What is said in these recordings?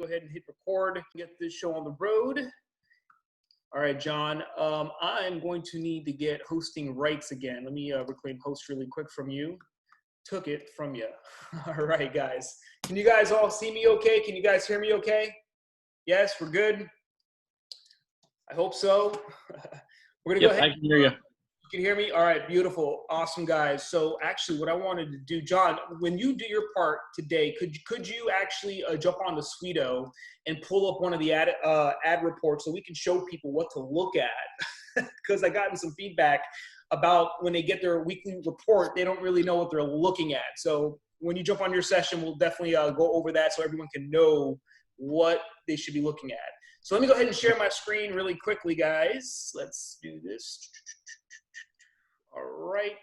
Go ahead and hit record, get this show on the road. All right, John, I'm going to need to get hosting rights again. Let me reclaim host really quick from you. Took it from you. All right, guys. Can you guys all see me okay? Can you guys hear me okay? Yes, we're good? I hope so. We're going to go ahead. I can hear you. You can hear me? All right, beautiful. Awesome, guys. So actually what I wanted to do, John, when you do your part today, could you actually jump on the Sweeto and pull up one of the ad reports so we can show people what to look at? Because I gotten some feedback about when they get their weekly report, they don't really know what they're looking at. So when you jump on your session, we'll definitely go over that so everyone can know what they should be looking at. So let me go ahead and share my screen really quickly, guys. Let's do this. All right,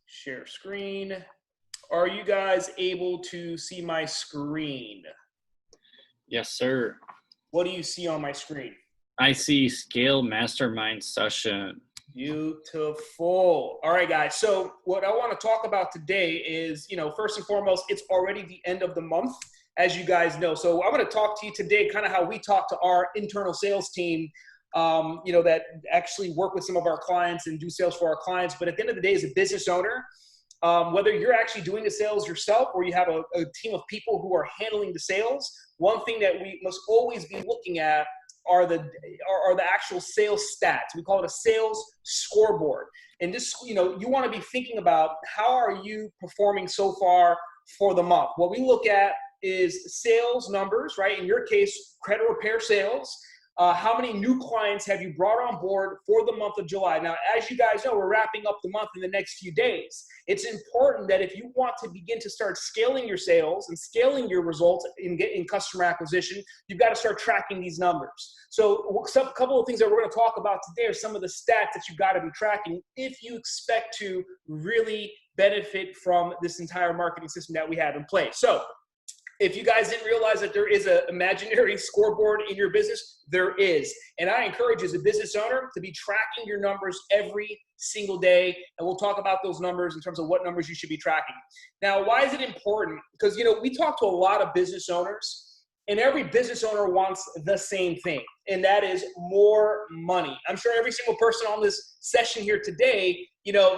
share screen. Are you guys able to see my screen? Yes, sir. What do you see on my screen? I see Scale Mastermind Session. Beautiful. All right, guys. So what I want to talk about today is, first and foremost, it's already the end of the month, as you guys know. So I'm going to talk to you today kind of how we talk to our internal sales team, that actually work with some of our clients and do sales for our clients. But at the end of the day, as a business owner, whether you're actually doing the sales yourself or you have a team of people who are handling the sales, one thing that we must always be looking at are the actual sales stats. We call it a sales scoreboard. And this, you want to be thinking about how are you performing so far for the month. What we look at is sales numbers, right? In your case, credit repair sales. How many new clients have you brought on board for the month of July? Now, as you guys know, we're wrapping up the month in the next few days. It's important that if you want to begin to start scaling your sales and scaling your results in customer acquisition, you've got to start tracking these numbers. So a couple of things that we're going to talk about today are some of the stats that you've got to be tracking if you expect to really benefit from this entire marketing system that we have in place. So if you guys didn't realize that there is an imaginary scoreboard in your business, there is. And I encourage you as a business owner to be tracking your numbers every single day. And we'll talk about those numbers in terms of what numbers you should be tracking. Now, why is it important? Because, we talk to a lot of business owners, and every business owner wants the same thing, and that is more money. I'm sure every single person on this session here today,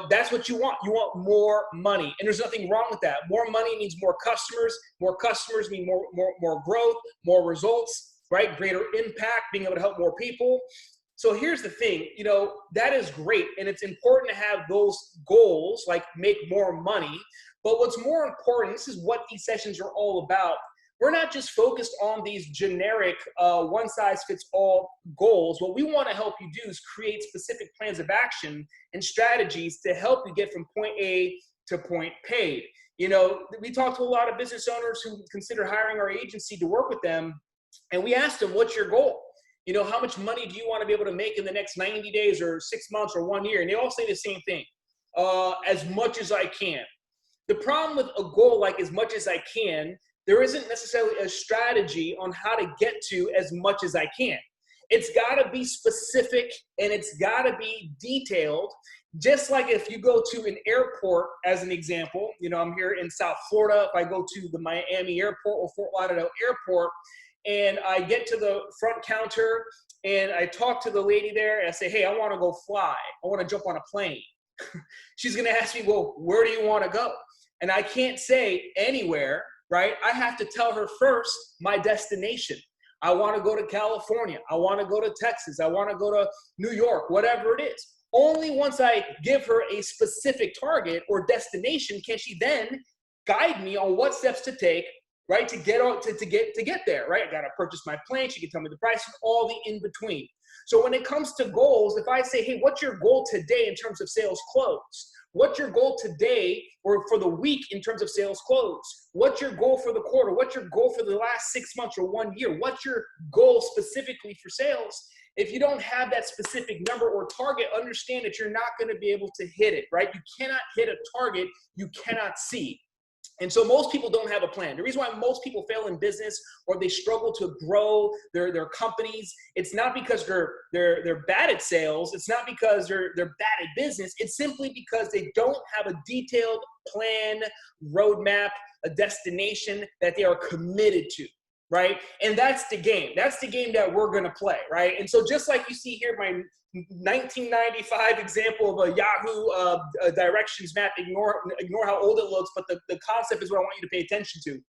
that's what you want. You want more money, and there's nothing wrong with that. More money means more customers. More customers mean more growth, more results, right? Greater impact, being able to help more people. So here's the thing, that is great, and it's important to have those goals, like make more money. But what's more important, this is what these sessions are all about. We're not just focused on these generic one-size-fits-all goals. What we want to help you do is create specific plans of action and strategies to help you get from point A to point paid. We talk to a lot of business owners who consider hiring our agency to work with them, and we ask them, what's your goal? How much money do you want to be able to make in the next 90 days or 6 months or 1 year? And they all say the same thing, as much as I can. The problem with a goal like as much as I can, there isn't necessarily a strategy on how to get to as much as I can. It's got to be specific and it's got to be detailed. Just like if you go to an airport, as an example, I'm here in South Florida. If I go to the Miami airport or Fort Lauderdale airport and I get to the front counter and I talk to the lady there and I say, hey, I want to go fly. I want to jump on a plane. She's going to ask me, well, where do you want to go? And I can't say anywhere. Right? I have to tell her first my destination. I want to go to California. I want to go to Texas. I want to go to New York, whatever it is. Only once I give her a specific target or destination can she then guide me on what steps to take, right, to get there, right? I got to purchase my plane. She can tell me the price and all the in between. So when it comes to goals, if I say, hey, what's your goal today in terms of sales close? What's your goal today or for the week in terms of sales close? What's your goal for the quarter? What's your goal for the last 6 months or 1 year? What's your goal specifically for sales? If you don't have that specific number or target, understand that you're not going to be able to hit it, right? You cannot hit a target you cannot see. And so most people don't have a plan. The reason why most people fail in business or they struggle to grow their companies, it's not because they're bad at sales. It's not because they're bad at business. It's simply because they don't have a detailed plan, roadmap, a destination that they are committed to. right? And that's the game. That's the game that we're going to play, right? And so just like you see here, my 1995 example of a Yahoo directions map, ignore how old it looks, but the concept is what I want you to pay attention to.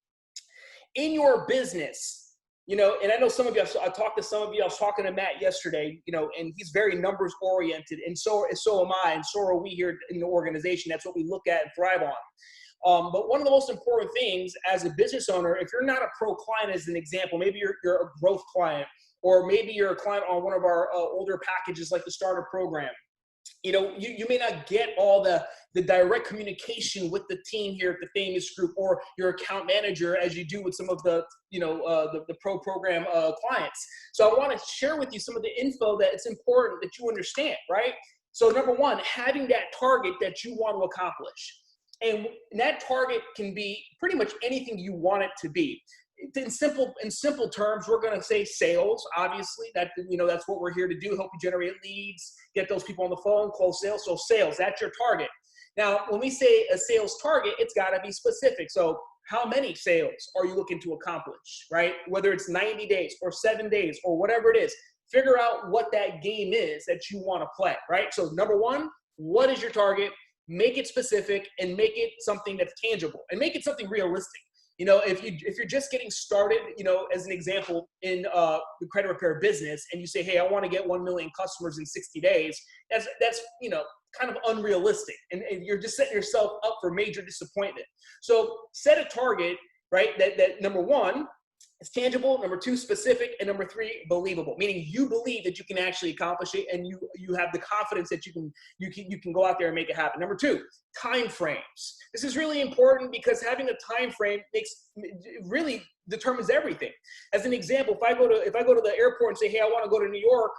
In your business, and I know some of you, I talked to some of you, I was talking to Matt yesterday, and he's very numbers oriented, and so am I, and so are we here in the organization. That's what we look at and thrive on. But one of the most important things as a business owner, if you're not a pro client, as an example, maybe you're a growth client, or maybe you're a client on one of our older packages like the starter program. You may not get all the direct communication with the team here at the Famous Group or your account manager as you do with some of the pro program clients. So I want to share with you some of the info that it's important that you understand, right? So number one, having that target that you want to accomplish. And that target can be pretty much anything you want it to be. In simple terms, we're going to say sales. Obviously, that's what we're here to do. Help you generate leads, get those people on the phone, close sales. So sales, that's your target. Now, when we say a sales target, it's got to be specific. So how many sales are you looking to accomplish, right? Whether it's 90 days or 7 days or whatever it is, figure out what that game is that you want to play, right? So number one, what is your target? Make it specific and make it something that's tangible and make it something realistic. If you're just getting started, as an example in the credit repair business, and you say, hey, I want to get 1 million customers in 60 days, that's kind of unrealistic, and you're just setting yourself up for major disappointment. So set a target, right? That number one, it's tangible, number two, specific, and number three, believable, meaning you believe that you can actually accomplish it, and you have the confidence that you can go out there and make it happen. Number two, time frames. This is really important because having a time frame really determines everything. As an example, if I go to the airport and say, hey, I want to go to New York,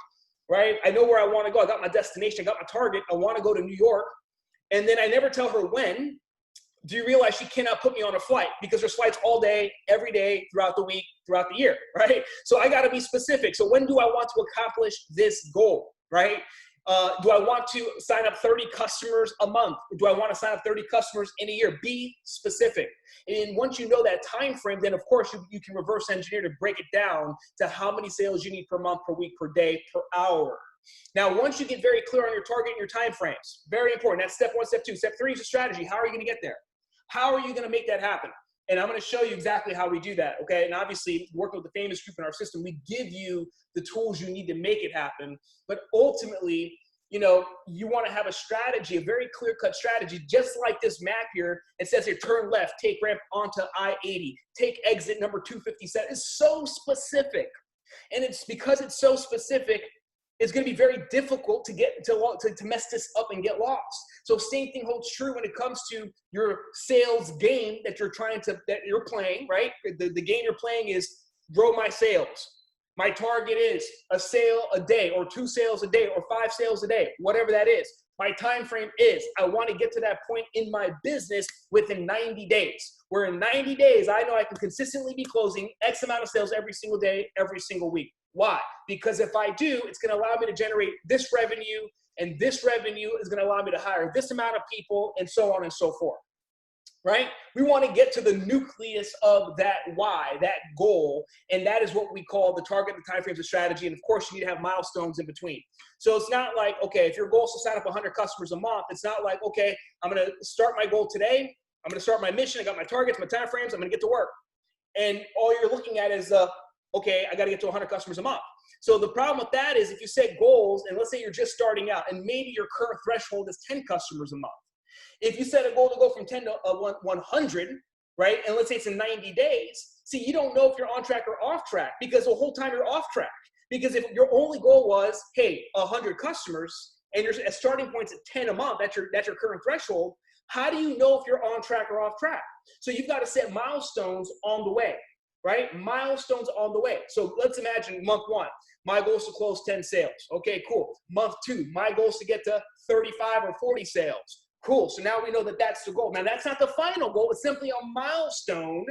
right? I know where I want to go. I got my destination, I got my target. I want to go to New York, and then I never tell her when. Do you realize she cannot put me on a flight because there's flights all day, every day, throughout the week, throughout the year, right? So I got to be specific. So when do I want to accomplish this goal, right? Do I want to sign up 30 customers a month? Do I want to sign up 30 customers in a year? Be specific. And once you know that time frame, then of course you can reverse engineer to break it down to how many sales you need per month, per week, per day, per hour. Now, once you get very clear on your target and your time frames, very important. That's step one. Step two. Step three is a strategy. How are you going to get there? How are you going to make that happen? And I'm going to show you exactly how we do that, okay? And obviously, working with the Famous Group in our system, we give you the tools you need to make it happen. But ultimately, you want to have a strategy, a very clear-cut strategy, just like this map here. It says here, turn left, take ramp onto I-80, take exit number 257. It's so specific. And it's because it's so specific, it's going to be very difficult to get to mess this up and get lost. So same thing holds true when it comes to your sales game that you're playing, right? The game you're playing is grow my sales. My target is a sale a day, or 2 sales a day, or 5 sales a day, whatever that is. My time frame is I want to get to that point in my business within 90 days. Where in 90 days, I know I can consistently be closing X amount of sales every single day, every single week. Why? Because if I do, it's going to allow me to generate this revenue, and this revenue is going to allow me to hire this amount of people, and so on and so forth, right? We want to get to the nucleus of that why, that goal, and that is what we call the target, the time frames, the strategy, and of course, you need to have milestones in between. So it's not like, okay, if your goal is to sign up 100 customers a month, it's not like, okay, I'm going to start my goal today, I'm going to start my mission, I got my targets, my time frames, I'm going to get to work. And all you're looking at is okay, I got to get to 100 customers a month. So the problem with that is if you set goals, and let's say you're just starting out, and maybe your current threshold is 10 customers a month. If you set a goal to go from 10 to 100, right, and let's say it's in 90 days, see, you don't know if you're on track or off track because the whole time you're off track. Because if your only goal was, hey, 100 customers, and your starting point's at 10 a month, that's your current threshold, how do you know if you're on track or off track? So you've got to set milestones on the way. Right? Milestones on the way. So let's imagine month 1, my goal is to close 10 sales. Okay, cool. Month 2, my goal is to get to 35 or 40 sales. Cool. So now we know that that's the goal. Now that's not the final goal. It's simply a milestone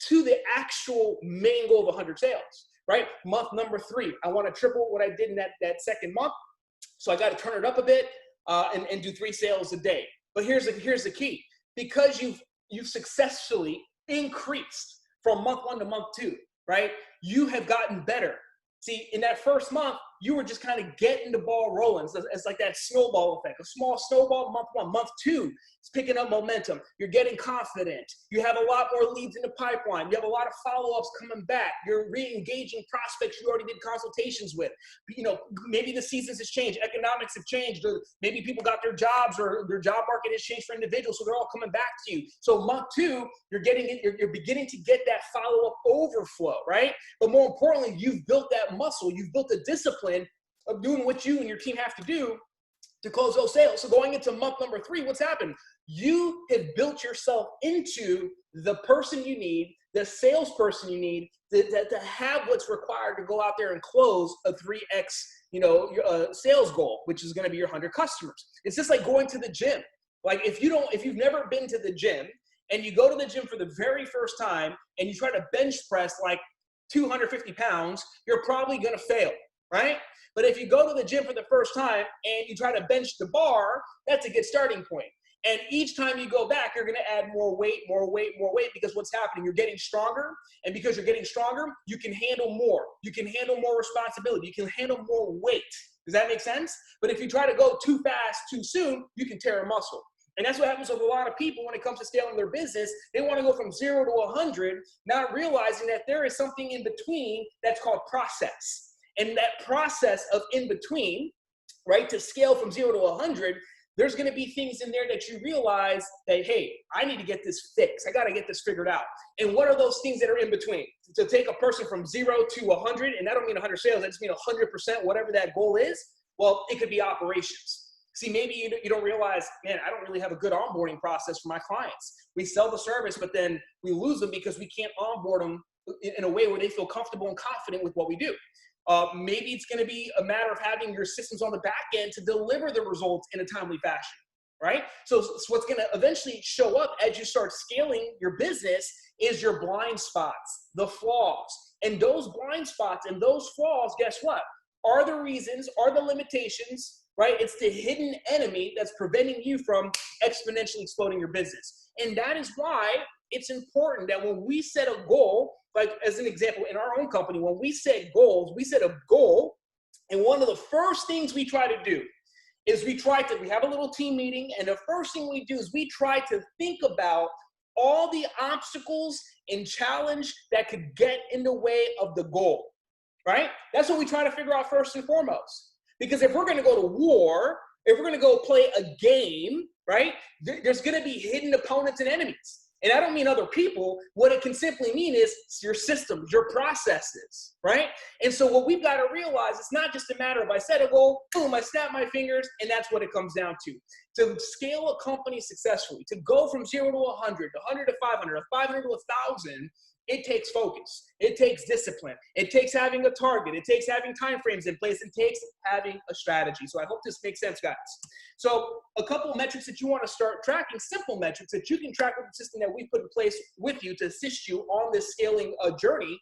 to the actual main goal of 100 sales, right? Month number 3, I want to triple what I did in that second month. So I got to turn it up a bit and do 3 sales a day. But here's the key. Because you've successfully increased from month 1 to month 2, right? You have gotten better. See, in that first month, you were just kind of getting the ball rolling. So it's like that snowball effect, a small snowball. Month one, month two, it's picking up momentum. You're getting confident. You have a lot more leads in the pipeline. You have a lot of follow-ups coming back. You're re-engaging prospects you already did consultations with. You know, maybe the seasons has changed. Economics have changed. Or maybe people got their jobs, or their job market has changed for individuals. So they're all coming back to you. So month two, you're beginning to get that follow-up overflow, right? But more importantly, you've built that muscle. You've built a discipline of doing what you and your team have to do to close those sales. So going into month number 3, what's happened? You have built yourself into the person you need, the salesperson you need to have what's required to go out there and close a 3x, sales goal, which is going to be your 100 customers. It's just like going to the gym. Like if you've never been to the gym and you go to the gym for the very first time and you try to bench press like 250 pounds, you're probably going to fail, right? But if you go to the gym for the first time and you try to bench the bar, that's a good starting point. And each time you go back, you're going to add more weight, because what's happening? You're getting stronger. And because you're getting stronger, you can handle more. You can handle more responsibility. You can handle more weight. Does that make sense? But if you try to go too fast, too soon, you can tear a muscle. And that's what happens with a lot of people when it comes to scaling their business. They want to go from 0 to 100, not realizing that there is something in between that's called process. And that process of in between, right, to scale from 0 to 100, there's going to be things in there that you realize that, hey, I need to get this fixed. I got to get this figured out. And what are those things that are in between? To take a person from 0 to 100, and I don't mean 100 sales, I just mean 100%, whatever that goal is. Well, it could be operations. See, maybe you don't realize, man, I don't really have a good onboarding process for my clients. We sell the service, but then we lose them because we can't onboard them in a way where they feel comfortable and confident with what we do. Maybe it's going to be a matter of having your systems on the back end to deliver the results in a timely fashion, right? So what's going to eventually show up as you start scaling your business is your blind spots, the flaws. And those blind spots and those flaws, guess what? Are the reasons, are the limitations, right? It's the hidden enemy that's preventing you from exponentially exploding your business. And that is why it's important that when we set a goal, like as an example, in our own company, when we set goals, we set a goal, and one of the first things we try to do is we have a little team meeting, and the first thing we do is we try to think about all the obstacles and challenge that could get in the way of the goal, right? That's what we try to figure out first and foremost. Because if we're going to go to war, if we're going to go play a game, right, there's going to be hidden opponents and enemies. And I don't mean other people. What it can simply mean is your systems, your processes, right? And so what we've got to realize, it's not just a matter of I set a goal, boom, I snap my fingers, and that's what it comes down to. To scale a company successfully, to go from 0 to 100, 100 to 500, 500 to 1,000, it takes focus. It takes discipline. It takes having a target. It takes having timeframes in place. It takes having a strategy. So I hope this makes sense, guys. So a couple of metrics that you want to start tracking, simple metrics that you can track with the system that we put in place with you to assist you on this scaling journey.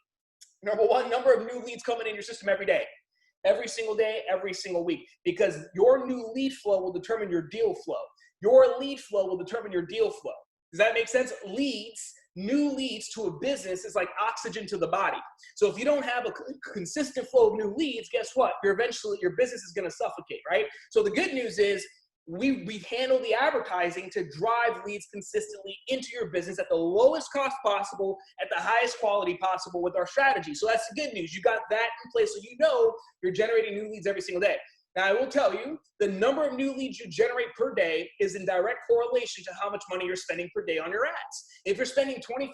Number one, number of new leads coming in your system every day. Every single day, every single week. Because your new lead flow will determine your deal flow. Your lead flow will determine your deal flow. Does that make sense? New leads to a business is like oxygen to the body. So if you don't have a consistent flow of new leads, guess what? Your business is going to suffocate, right? So the good news is we handle the advertising to drive leads consistently into your business at the lowest cost possible, at the highest quality possible with our strategy. So that's the good news. You got that in place, so you know you're generating new leads every single day. Now, I will tell you, the number of new leads you generate per day is in direct correlation to how much money you're spending per day on your ads. If you're spending $25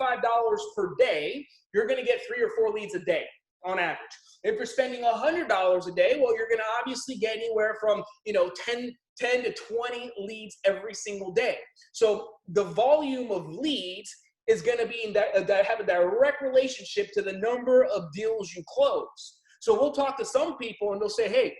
per day, you're going to get 3 or 4 leads a day on average. If you're spending $100 a day, well, you're going to obviously get anywhere from 10 to 20 leads every single day. So the volume of leads is going to be have a direct relationship to the number of deals you close. So we'll talk to some people and they'll say, hey,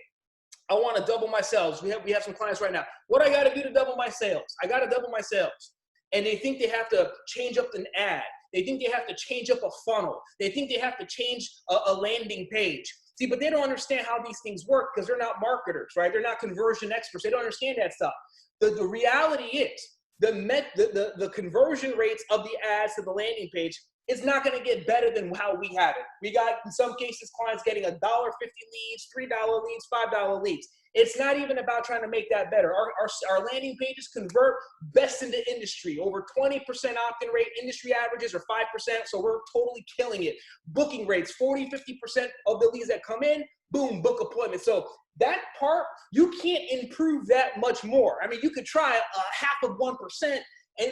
I want to double my sales. We have some clients right now. What I got to do to double my sales? I got to double my sales. And they think they have to change up an ad. They think they have to change up a funnel. They think they have to change a landing page. See, but they don't understand how these things work because they're not marketers, right? They're not conversion experts. They don't understand that stuff. The reality is the conversion rates of the ads to the landing page it's not going to get better than how we had it. We got, in some cases, clients getting $1.50 leads, $3 leads, $5 leads. It's not even about trying to make that better. Our landing pages convert best in the industry. Over 20% opt-in rate. Industry averages are 5%, so we're totally killing it. Booking rates, 40, 50% of the leads that come in, boom, book appointment. So that part, you can't improve that much more. I mean, you could try a 0.5%,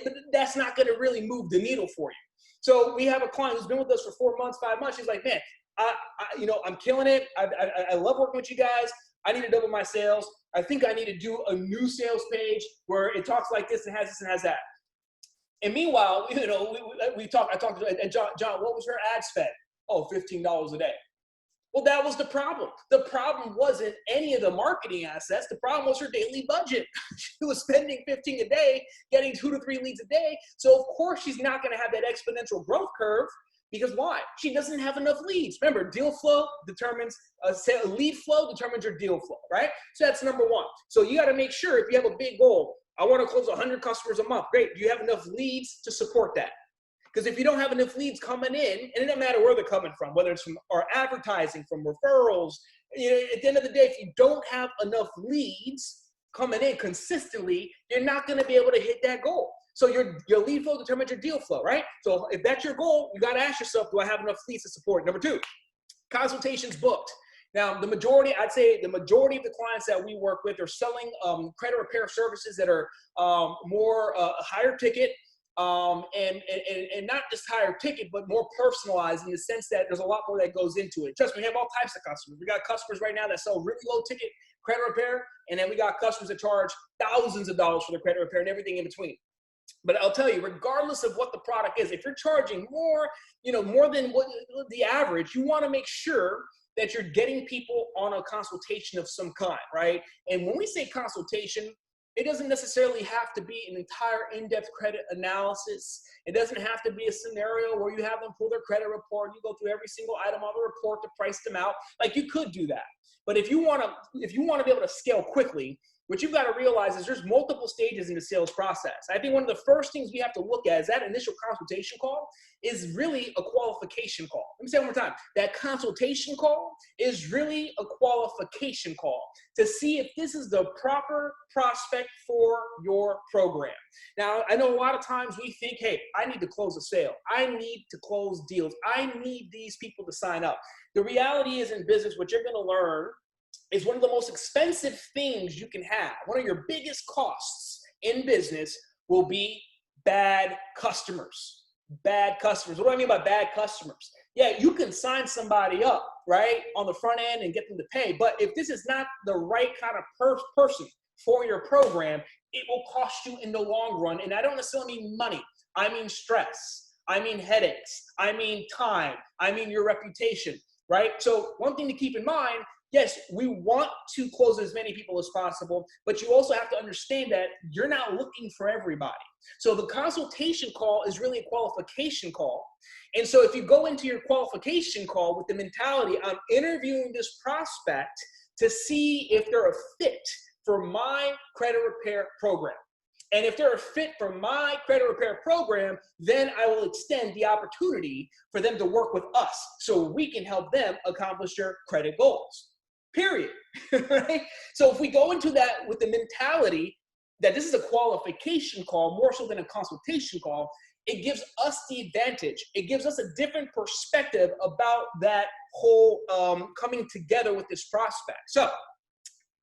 but that's not going to really move the needle for you. So we have a client who's been with us for 4 months, 5 months. She's like, man, I'm killing it. I love working with you guys. I need to double my sales. I think I need to do a new sales page where it talks like this and has this and has that. And meanwhile, I talked to John, what was her ad spend? Oh, $15 a day. Well, that was the problem. The problem wasn't any of the marketing assets. The problem was her daily budget. She was spending 15 a day, getting 2 to 3 leads a day. So of course she's not going to have that exponential growth curve. Because why? She doesn't have enough leads. Remember, deal flow determines, lead flow determines your deal flow, right? So that's number one. So you got to make sure if you have a big goal, I want to close 100 customers a month. Great. Do you have enough leads to support that? Because if you don't have enough leads coming in, and it doesn't matter where they're coming from, whether it's from our advertising, from referrals, at the end of the day, if you don't have enough leads coming in consistently, you're not going to be able to hit that goal. So your lead flow determines your deal flow, right? So if that's your goal, you got to ask yourself, do I have enough leads to support? Number two, consultations booked. Now, I'd say the majority of the clients that we work with are selling credit repair services that are more higher ticket, and not just higher ticket, but more personalized in the sense that there's a lot more that goes into it. Trust me, we have all types of customers. We got customers right now that sell really low ticket credit repair, and then we got customers that charge thousands of dollars for the credit repair and everything in between. But I'll tell you, regardless of what the product is, if you're charging more, more than what the average, you want to make sure that you're getting people on a consultation of some kind, right? And when we say consultation, it doesn't necessarily have to be an entire in-depth credit analysis. It doesn't have to be a scenario where you have them pull their credit report, you go through every single item on the report to price them out. Like, you could do that. But if you want to be able to scale quickly, what you've got to realize is there's multiple stages in the sales process. I think one of the first things we have to look at is that initial consultation call is really a qualification call. Let me say it one more time. That consultation call is really a qualification call to see if this is the proper prospect for your program. Now, I know a lot of times we think, hey, I need to close a sale. I need to close deals. I need these people to sign up. The reality is, in business, what you're going to learn is one of the most expensive things you can have. One of your biggest costs in business will be bad customers. Bad customers. What do I mean by bad customers? Yeah, you can sign somebody up, right, on the front end and get them to pay. But if this is not the right kind of person for your program, it will cost you in the long run. And I don't necessarily mean money. I mean stress. I mean headaches. I mean time. I mean your reputation, right? So one thing to keep in mind, yes, we want to close as many people as possible, but you also have to understand that you're not looking for everybody. So the consultation call is really a qualification call. And so if you go into your qualification call with the mentality, I'm interviewing this prospect to see if they're a fit for my credit repair program. And if they're a fit for my credit repair program, then I will extend the opportunity for them to work with us so we can help them accomplish their credit goals. Period. Right? So if we go into that with the mentality that this is a qualification call more so than a consultation call, it gives us the advantage. It gives us a different perspective about that whole coming together with this prospect. So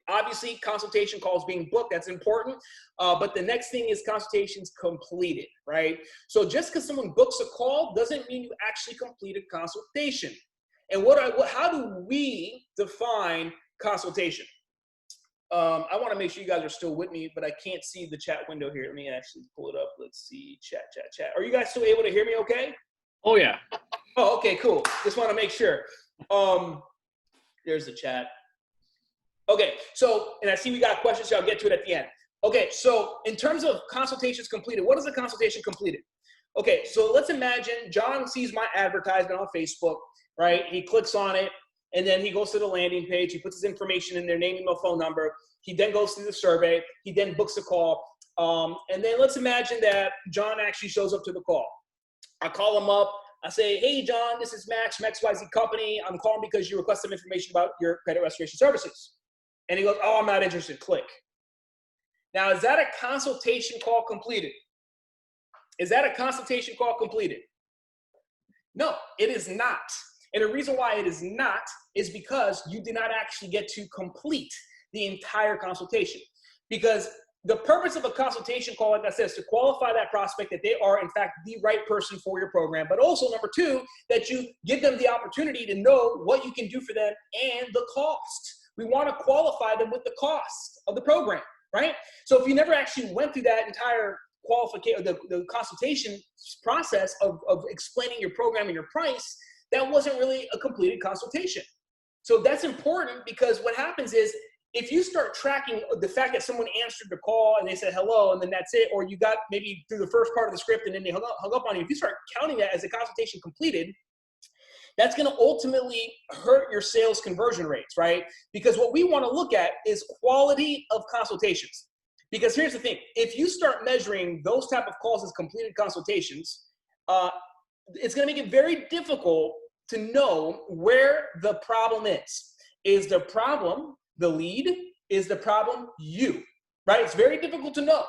obviously, consultation calls being booked, that's important. But the next thing is consultations completed, right? So just because someone books a call doesn't mean you actually completed consultation. And how do we define consultation? I want to make sure you guys are still with me, but I can't see the chat window here. Let me actually pull it up. Let's see, chat. Are you guys still able to hear me okay? Oh, yeah. Oh, okay, cool. Just want to make sure. There's the chat. Okay, so, and I see we got questions, so I'll get to it at the end. Okay, so in terms of consultations completed, what is a consultation completed? Okay, so let's imagine John sees my advertisement on Facebook, right? He clicks on it, and then he goes to the landing page. He puts his information in there, name, email, phone number. He then goes through the survey. He then books a call. And then let's imagine that John actually shows up to the call. I call him up. I say, hey, John, this is Max from XYZ Company. I'm calling because you requested some information about your credit restoration services. And he goes, oh, I'm not interested. Click. Now, is that a consultation call completed? Is that a consultation call completed? No, it is not. And the reason why it is not is because you did not actually get to complete the entire consultation. Because the purpose of a consultation call, like I said, is to qualify that prospect that they are, in fact, the right person for your program. But also, number two, that you give them the opportunity to know what you can do for them and the cost. We want to qualify them with the cost of the program, right? So if you never actually went through that entire qualification, the consultation process of explaining your program and your price, that wasn't really a completed consultation. So that's important, because what happens is, if you start tracking the fact that someone answered the call and they said hello and then that's it, or you got maybe through the first part of the script and then they hung up on you, if you start counting that as a consultation completed, that's going to ultimately hurt your sales conversion rates, right? Because what we want to look at is quality of consultations. Because here's the thing, if you start measuring those type of calls as completed consultations, it's going to make it very difficult to know where the problem is. Is the problem the lead? Is the problem you? Right? It's very difficult to know,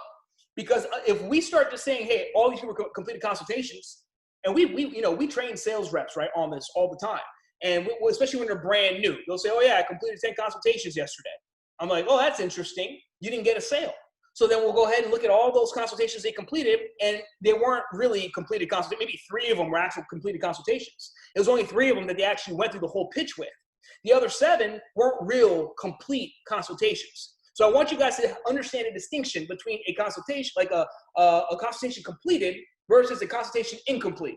because if we start just saying, hey, all these people completed consultations, and we train sales reps, right, on this all the time, and especially when they're brand new, they'll say, oh yeah, I completed 10 consultations yesterday. I'm like, oh, that's interesting. You didn't get a sale. So then we'll go ahead and look at all those consultations they completed, and they weren't really completed consultations. Maybe 3 of them were actual completed consultations. It was only 3 of them that they actually went through the whole pitch with. The other 7 weren't real complete consultations. So I want you guys to understand the distinction between a consultation, like a consultation completed versus a consultation incomplete,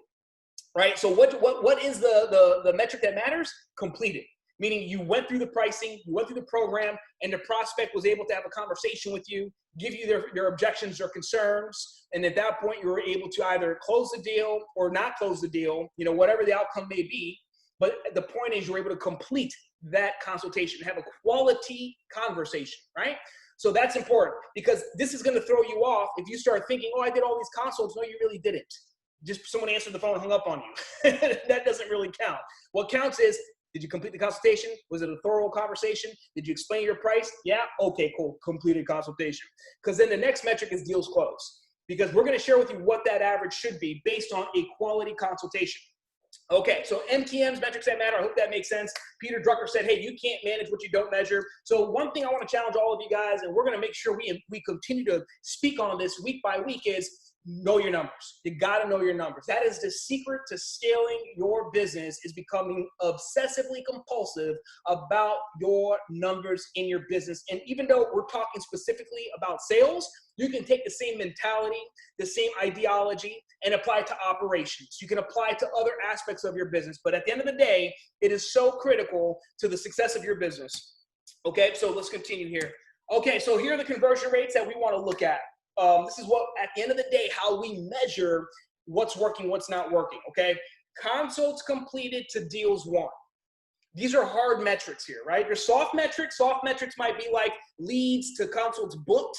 right? So what is the metric that matters? Completed. Meaning you went through the pricing, you went through the program, and the prospect was able to have a conversation with you, give you their objections or concerns, and at that point you were able to either close the deal or not close the deal, whatever the outcome may be. But the point is, you're able to complete that consultation, have a quality conversation, right? So that's important, because this is going to throw you off if you start thinking, oh, I did all these consults. No, you really didn't. Just someone answered the phone and hung up on you. That doesn't really count. What counts is, did you complete the consultation? Was it a thorough conversation? Did you explain your price? Yeah? Okay, cool. Completed consultation. Because then the next metric is deals closed. Because we're going to share with you what that average should be based on a quality consultation. Okay, so MTM's, metrics that matter. I hope that makes sense. Peter Drucker said, hey, you can't manage what you don't measure. So one thing I want to challenge all of you guys, and we're going to make sure we continue to speak on this week by week, is know your numbers. You got to know your numbers. That is the secret to scaling your business, is becoming obsessively compulsive about your numbers in your business. And even though we're talking specifically about sales, you can take the same mentality, the same ideology, and apply it to operations. You can apply it to other aspects of your business. But at the end of the day, it is so critical to the success of your business. Okay, so let's continue here. Okay, so here are the conversion rates that we want to look at. This is what, at the end of the day, how we measure what's working, what's not working, okay? Consults completed to deals won. These are hard metrics here, right? Your soft metrics. Soft metrics might be like leads to consults booked,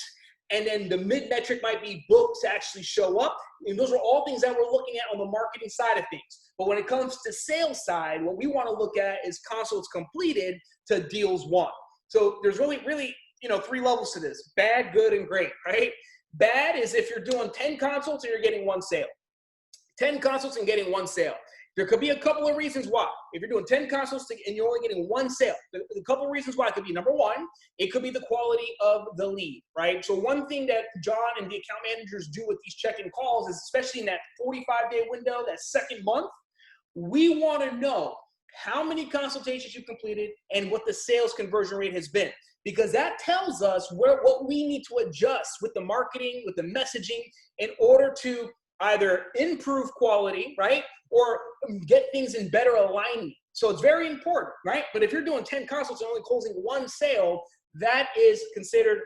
and then the mid metric might be booked to actually show up. And those are all things that we're looking at on the marketing side of things. But when it comes to sales side, what we want to look at is consults completed to deals won. So there's really, 3 levels to this: bad, good, and great, right? Bad is if you're doing 10 consults and you're getting 1 sale. 10 consults and getting 1 sale. There could be a couple of reasons why. If you're doing 10 consults and you're only getting 1 sale, a couple of reasons why. It could be, number 1, it could be the quality of the lead, right? So one thing that John and the account managers do with these check-in calls is, especially in that 45-day window, that second month, we want to know how many consultations you completed and what the sales conversion rate has been. Because that tells us what we need to adjust with the marketing, with the messaging, in order to either improve quality, right, or get things in better alignment. So it's very important, right? But if you're doing 10 consults and only closing 1 sale, that is considered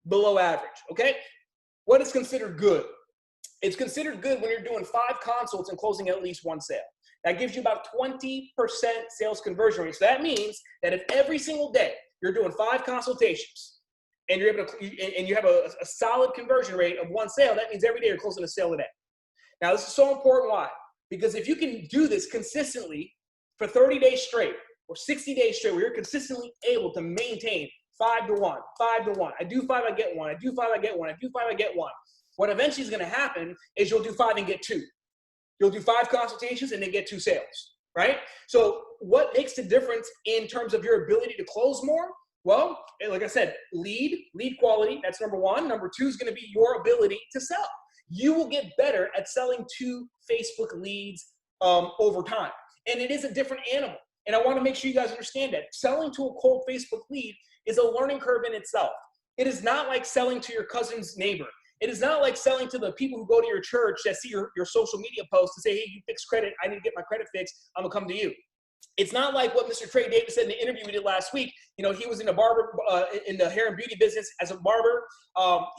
below average, okay? What is considered good? It's considered good when you're doing 5 consults and closing at least 1 sale. That gives you about 20% sales conversion rate. So that means that if every single day you're doing 5 consultations and you're able to, and you have a solid conversion rate of 1 sale, that means every day you're closing a sale a day. Now, this is so important. Why? Because if you can do this consistently for 30 days straight or 60 days straight, where you're consistently able to maintain 5 to 1, 5 to 1, I do 5, I get 1, I do 5, I get 1, I do 5, I get 1. What eventually is going to happen is you'll do 5 and get 2. You'll do 5 consultations and then get 2 sales, right? So what makes the difference in terms of your ability to close more? Well, like I said, lead quality, that's number 1. Number 2 is going to be your ability to sell. You will get better at selling to Facebook leads over time. And it is a different animal. And I want to make sure you guys understand that. Selling to a cold Facebook lead is a learning curve in itself. It is not like selling to your cousin's neighbor. It is not like selling to the people who go to your church that see your social media posts and say, hey, you fix credit. I need to get my credit fixed. I'm going to come to you. It's not like what Mr. Trey Davis said in the interview we did last week. You know, he was in the in the hair and beauty business as a barber.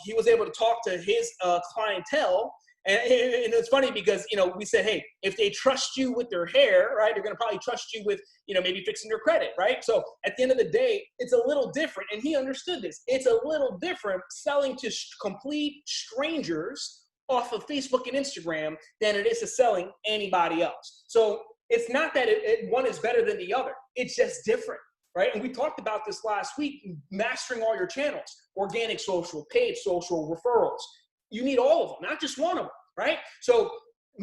He was able to talk to his clientele. And it's funny because, you know, we said, hey, if they trust you with their hair, right, they're going to probably trust you with, you know, maybe fixing your credit, right? So at the end of the day, it's a little different. And he understood this. It's a little different selling to complete strangers off of Facebook and Instagram than it is to selling anybody else. So it's not that one is better than the other. It's just different, right? And we talked about this last week, mastering all your channels, organic social, paid social, referrals. You need all of them, not just one of them, right? So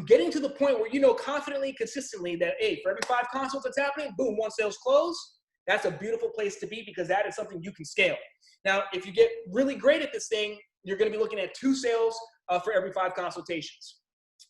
getting to the point where you know confidently, consistently that, hey, for every 5 consults that's happening, boom, 1 sales close, that's a beautiful place to be because that is something you can scale. Now, if you get really great at this thing, you're going to be looking at 2 sales for every 5 consultations.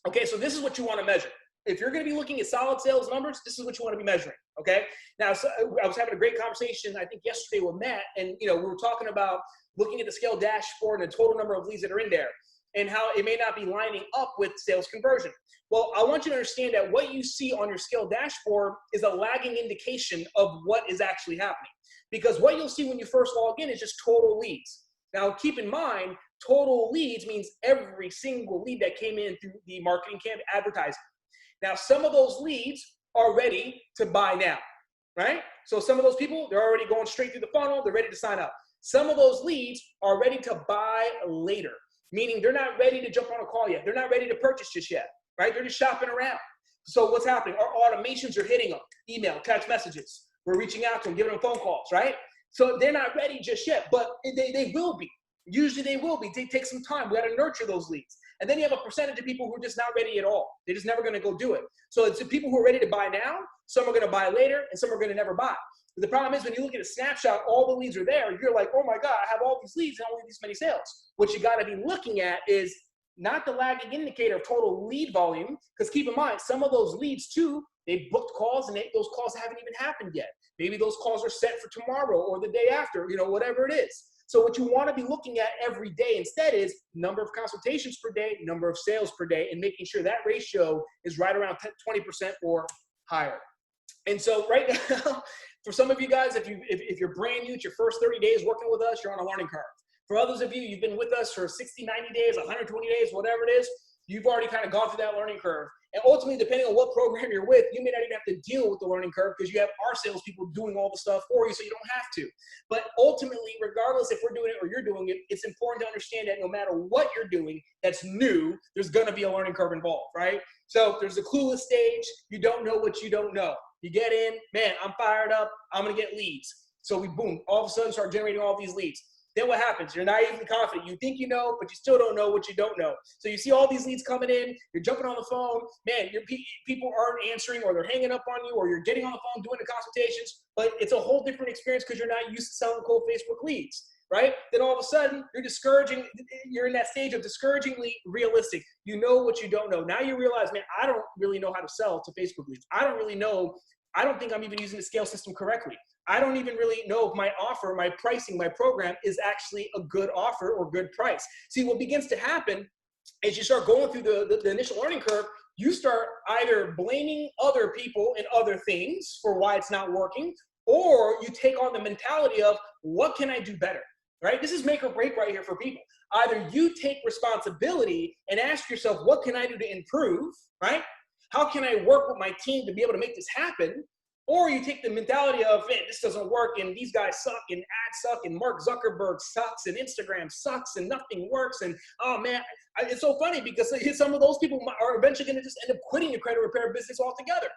Okay, so this is what you want to measure. If you're going to be looking at solid sales numbers, this is what you want to be measuring, okay? Now, so I was having a great conversation, I think, yesterday with Matt, and, you know, we were talking about looking at the scale dashboard and the total number of leads that are in there and how it may not be lining up with sales conversion. Well, I want you to understand that what you see on your scale dashboard is a lagging indication of what is actually happening. Because what you'll see when you first log in is just total leads. Now, keep in mind, total leads means every single lead that came in through the marketing campaign advertising. Now, some of those leads are ready to buy now, right? So some of those people, they're already going straight through the funnel. They're ready to sign up. Some of those leads are ready to buy later, meaning they're not ready to jump on a call yet. They're not ready to purchase just yet, right? They're just shopping around. So what's happening? Our automations are hitting them. Email, text messages. We're reaching out to them, giving them phone calls, right? So they're not ready just yet, but they will be. Usually they will be. They take some time. We got to nurture those leads. And then you have a percentage of people who are just not ready at all. They're just never going to go do it. So it's the people who are ready to buy now, some are going to buy later, and some are going to never buy. But the problem is when you look at a snapshot, all the leads are there. You're like, oh my God, I have all these leads and only these many sales. What you got to be looking at is not the lagging indicator of total lead volume, because keep in mind, some of those leads too, they booked calls and those calls haven't even happened yet. Maybe those calls are set for tomorrow or the day after, you know, whatever it is. So what you want to be looking at every day instead is number of consultations per day, number of sales per day, and making sure that ratio is right around 20% or higher. And so right now, for some of you guys, if you're brand new, it's your first 30 days working with us, you're on a learning curve. For others of you, you've been with us for 60, 90 days, 120 days, whatever it is, you've already kind of gone through that learning curve. And ultimately, depending on what program you're with, you may not even have to deal with the learning curve because you have our salespeople doing all the stuff for you, so you don't have to. But ultimately, regardless if we're doing it or you're doing it, it's important to understand that no matter what you're doing that's new, there's going to be a learning curve involved, right? So there's a clueless stage. You don't know what you don't know. You get in, man, I'm fired up. I'm going to get leads. So we, boom, all of a sudden start generating all these leads. Then what happens? You're naively confident. You think you know, but you still don't know what you don't know. So you see all these leads coming in. You're jumping on the phone. Man, people aren't answering, or they're hanging up on you, or you're getting on the phone doing the consultations. But it's a whole different experience because you're not used to selling cold Facebook leads, right? Then all of a sudden, you're discouraging. You're in that stage of discouragingly realistic. You know what you don't know. Now you realize, man, I don't really know how to sell to Facebook leads. I don't really know. I don't think I'm even using the scale system correctly. I don't even really know if my offer, my pricing, my program is actually a good offer or good price. See, what begins to happen is you start going through the initial learning curve, you start either blaming other people and other things for why it's not working, or you take on the mentality of, what can I do better, right? This is make or break right here for people. Either you take responsibility and ask yourself, what can I do to improve, right? How can I work with my team to be able to make this happen? Or you take the mentality of, man, this doesn't work and these guys suck and ads suck and Mark Zuckerberg sucks and Instagram sucks and nothing works. And oh man, it's so funny because some of those people are eventually going to just end up quitting the credit repair business altogether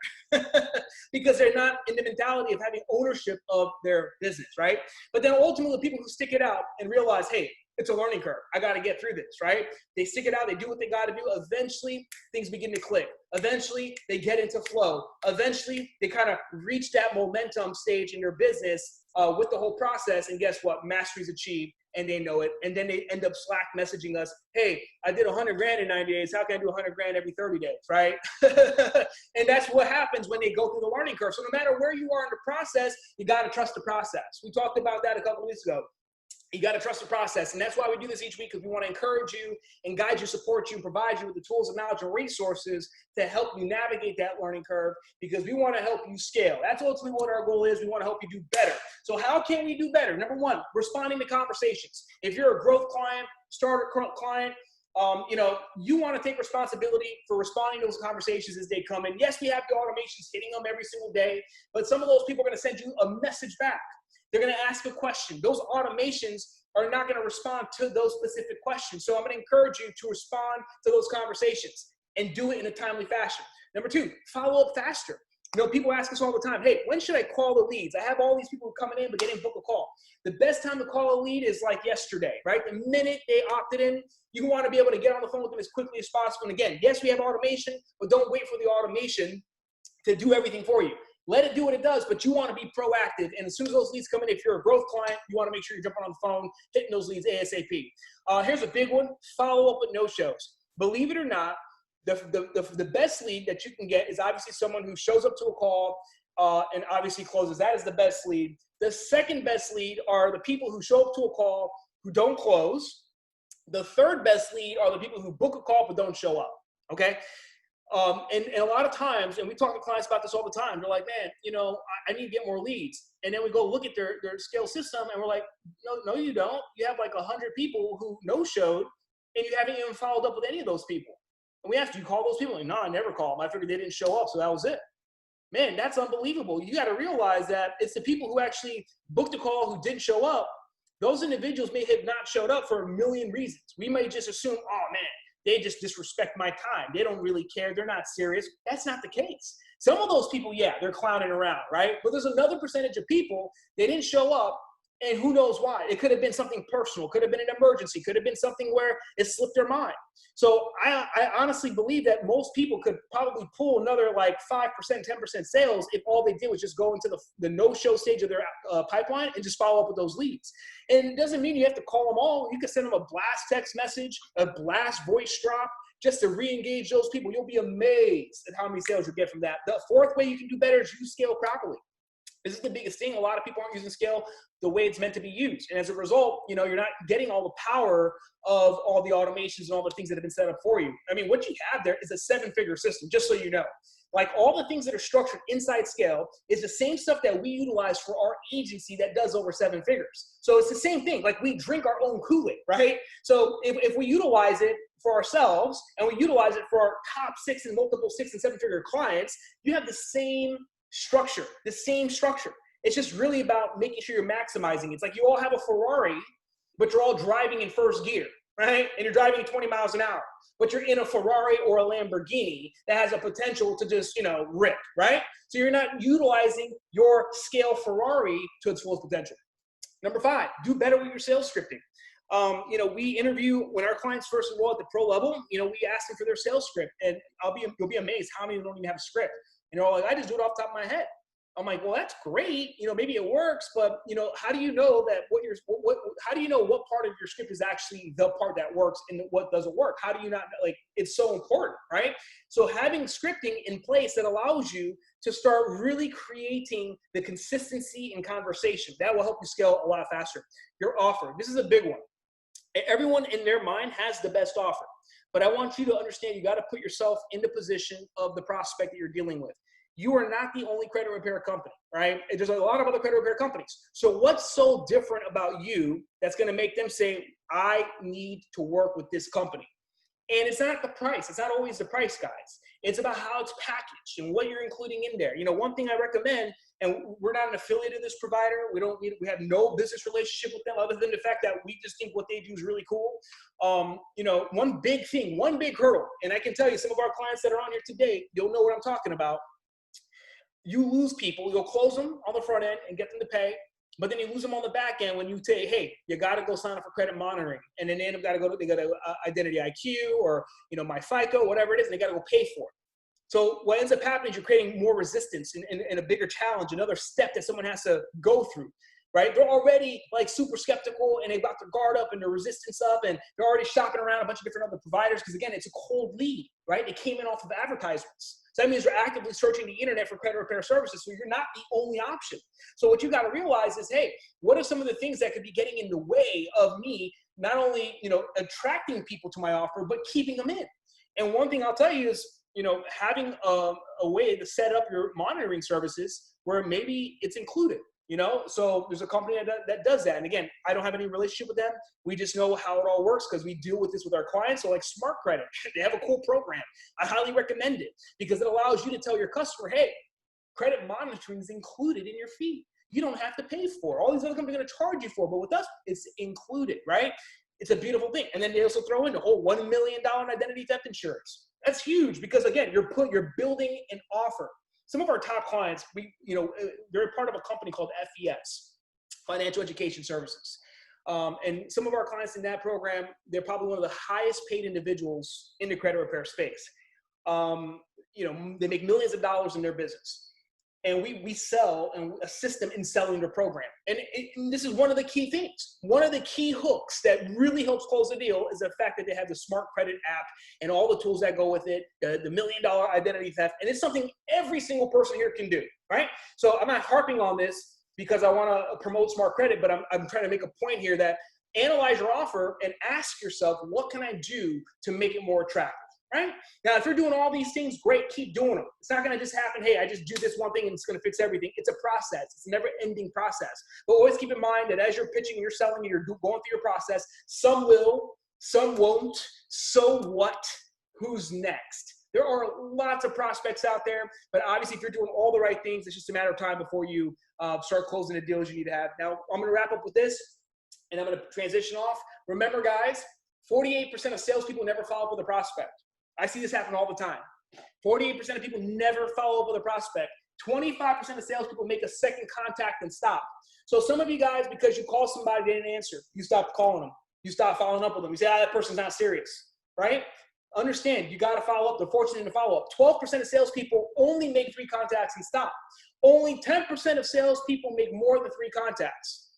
because they're not in the mentality of having ownership of their business, right? But then ultimately people who stick it out and realize, hey, it's a learning curve. I got to get through this, right? They stick it out. They do what they got to do. Eventually, things begin to click. Eventually, they get into flow. Eventually, they kind of reach that momentum stage in their business with the whole process. And guess what? Mastery's achieved, and they know it. And then they end up Slack messaging us, hey, I did 100 grand in 90 days. How can I do 100 grand every 30 days, right? And that's what happens when they go through the learning curve. So no matter where you are in the process, you got to trust the process. We talked about that a couple of weeks ago. You got to trust the process. And that's why we do this each week, because we want to encourage you and guide you, support you, provide you with the tools and knowledge and resources to help you navigate that learning curve, because we want to help you scale. That's ultimately what our goal is. We want to help you do better. So how can we do better? Number one, responding to conversations. If you're a growth client, starter client, you want to take responsibility for responding to those conversations as they come in. Yes, we have the automations hitting them every single day, but some of those people are going to send you a message back. They're going to ask a question. Those automations are not going to respond to those specific questions. So I'm going to encourage you to respond to those conversations and do it in a timely fashion. Number two, follow up faster. People ask us all the time, hey, when should I call the leads? I have all these people coming in, but they didn't book a call. The best time to call a lead is like yesterday, right? The minute they opted in, you want to be able to get on the phone with them as quickly as possible. And again, yes, we have automation, but don't wait for the automation to do everything for you. Let it do what it does, but you want to be proactive. And as soon as those leads come in, if you're a growth client, you want to make sure you're jumping on the phone, hitting those leads ASAP. Here's a big one, follow up with no-shows. Believe it or not, the best lead that you can get is obviously someone who shows up to a call and obviously closes. That is the best lead. The second best lead are the people who show up to a call who don't close. The third best lead are the people who book a call but don't show up, okay? And a lot of times, and we talk to clients about this all the time, they're like, man, I need to get more leads. And then we go look at their scale system and we're like, no, you don't. You have like 100 people who no-showed and you haven't even followed up with any of those people. And we asked, do you call those people? Like, no, I never called them. I figured they didn't show up, so that was it. Man, that's unbelievable. You got to realize that it's the people who actually booked a call who didn't show up. Those individuals may have not showed up for a million reasons. We may just assume, oh man, they just disrespect my time. They don't really care. They're not serious. That's not the case. Some of those people, yeah, they're clowning around, right? But there's another percentage of people, they didn't show up, and who knows why. It could have been something personal. Could have been an emergency. Could have been something where it slipped their mind. So I honestly believe that most people could probably pull another like 5%, 10% sales if all they did was just go into the no-show stage of their pipeline and just follow up with those leads. And it doesn't mean you have to call them all. You can send them a blast text message, a blast voice drop, just to re-engage those people. You'll be amazed at how many sales you get from that. The fourth way you can do better is use scale properly. This is the biggest thing. A lot of people aren't using scale the way it's meant to be used. And as a result, you're not getting all the power of all the automations and all the things that have been set up for you. I mean, what you have there is a 7-figure system, just so you know. Like all the things that are structured inside scale is the same stuff that we utilize for our agency that does over 7 figures. So it's the same thing. Like we drink our own Kool-Aid, right? So if we utilize it for ourselves and we utilize it for our top 6 and multiple 6 and 7-figure clients, you have the same structure, the same structure. It's just really about making sure you're maximizing it. It's like you all have a Ferrari, but you're all driving in first gear, right? And you're driving 20 miles an hour, but you're in a Ferrari or a Lamborghini that has a potential to just, rip, right? So you're not utilizing your scale Ferrari to its fullest potential. Number 5, do better with your sales scripting. We interview when our clients first enroll at the pro level, we ask them for their sales script, and you'll be amazed how many don't even have a script. Like, I just do it off the top of my head. I'm like, well, that's great. Maybe it works, but how do you know that how do you know what part of your script is actually the part that works and what doesn't work? How do you not, it's so important, right? So having scripting in place that allows you to start really creating the consistency in conversation, that will help you scale a lot faster. Your offer, this is a big one. Everyone in their mind has the best offer, but I want you to understand you got to put yourself in the position of the prospect that you're dealing with. You are not the only credit repair company, right? There's a lot of other credit repair companies. So what's so different about you that's going to make them say, I need to work with this company? And it's not the price. It's not always the price, guys. It's about how it's packaged and what you're including in there. One thing I recommend and we're not an affiliate of this provider. We have no business relationship with them other than the fact that we just think what they do is really cool. One big thing, one big hurdle, and I can tell you some of our clients that are on here today, you'll know what I'm talking about. You lose people, you'll close them on the front end and get them to pay, but then you lose them on the back end when you say, hey, you got to go sign up for credit monitoring. And then they end up they got to Identity IQ or, my FICO, whatever it is, and they got to go pay for it. So what ends up happening is you're creating more resistance and a bigger challenge, another step that someone has to go through, right? They're already like super skeptical and they've got their guard up and their resistance up and they're already shopping around a bunch of different other providers because, again, it's a cold lead, right? It came in off of advertisements. So that means you're actively searching the internet for credit repair services, so you're not the only option. So what you got to realize is, hey, what are some of the things that could be getting in the way of me not only, attracting people to my offer, but keeping them in? And one thing I'll tell you is, having a way to set up your monitoring services where maybe it's included. So there's a company that does that. And again, I don't have any relationship with them. We just know how it all works because we deal with this with our clients. So like Smart Credit, they have a cool program. I highly recommend it because it allows you to tell your customer, hey, credit monitoring is included in your fee. You don't have to pay for it. All these other companies are going to charge you for it, but with us, it's included, right? It's a beautiful thing. And then they also throw in the whole $1 million identity theft insurance. That's huge because, again, you're building an offer. Some of our top clients, they're part of a company called FES, Financial Education Services. And some of our clients in that program, they're probably one of the highest paid individuals in the credit repair space. They make millions of dollars in their business. And we sell and assist them in selling their program. And this is one of the key things. One of the key hooks that really helps close the deal is the fact that they have the Smart Credit app and all the tools that go with it, the $1 million identity theft. And it's something every single person here can do, right? So I'm not harping on this because I want to promote Smart Credit, but I'm trying to make a point here that analyze your offer and ask yourself, what can I do to make it more attractive? Right? Now, if you're doing all these things, great, keep doing them. It's not going to just happen, hey, I just do this one thing and it's going to fix everything. It's a process. It's a never-ending process. But always keep in mind that as you're pitching and you're selling and you're going through your process, some will, some won't. So what? Who's next? There are lots of prospects out there, but obviously if you're doing all the right things, it's just a matter of time before you start closing the deals you need to have. Now, I'm going to wrap up with this, and I'm going to transition off. Remember, guys, 48% of salespeople never follow up with a prospect. I see this happen all the time. 48% of people never follow up with a prospect. 25% of salespeople make a second contact and stop. So some of you guys, because you call somebody, they didn't answer, you stopped calling them. You stopped following up with them. You say, that person's not serious, right? Understand, you got to follow up. They're fortunate to follow up. 12% of salespeople only make 3 contacts and stop. Only 10% of salespeople make more than 3 contacts.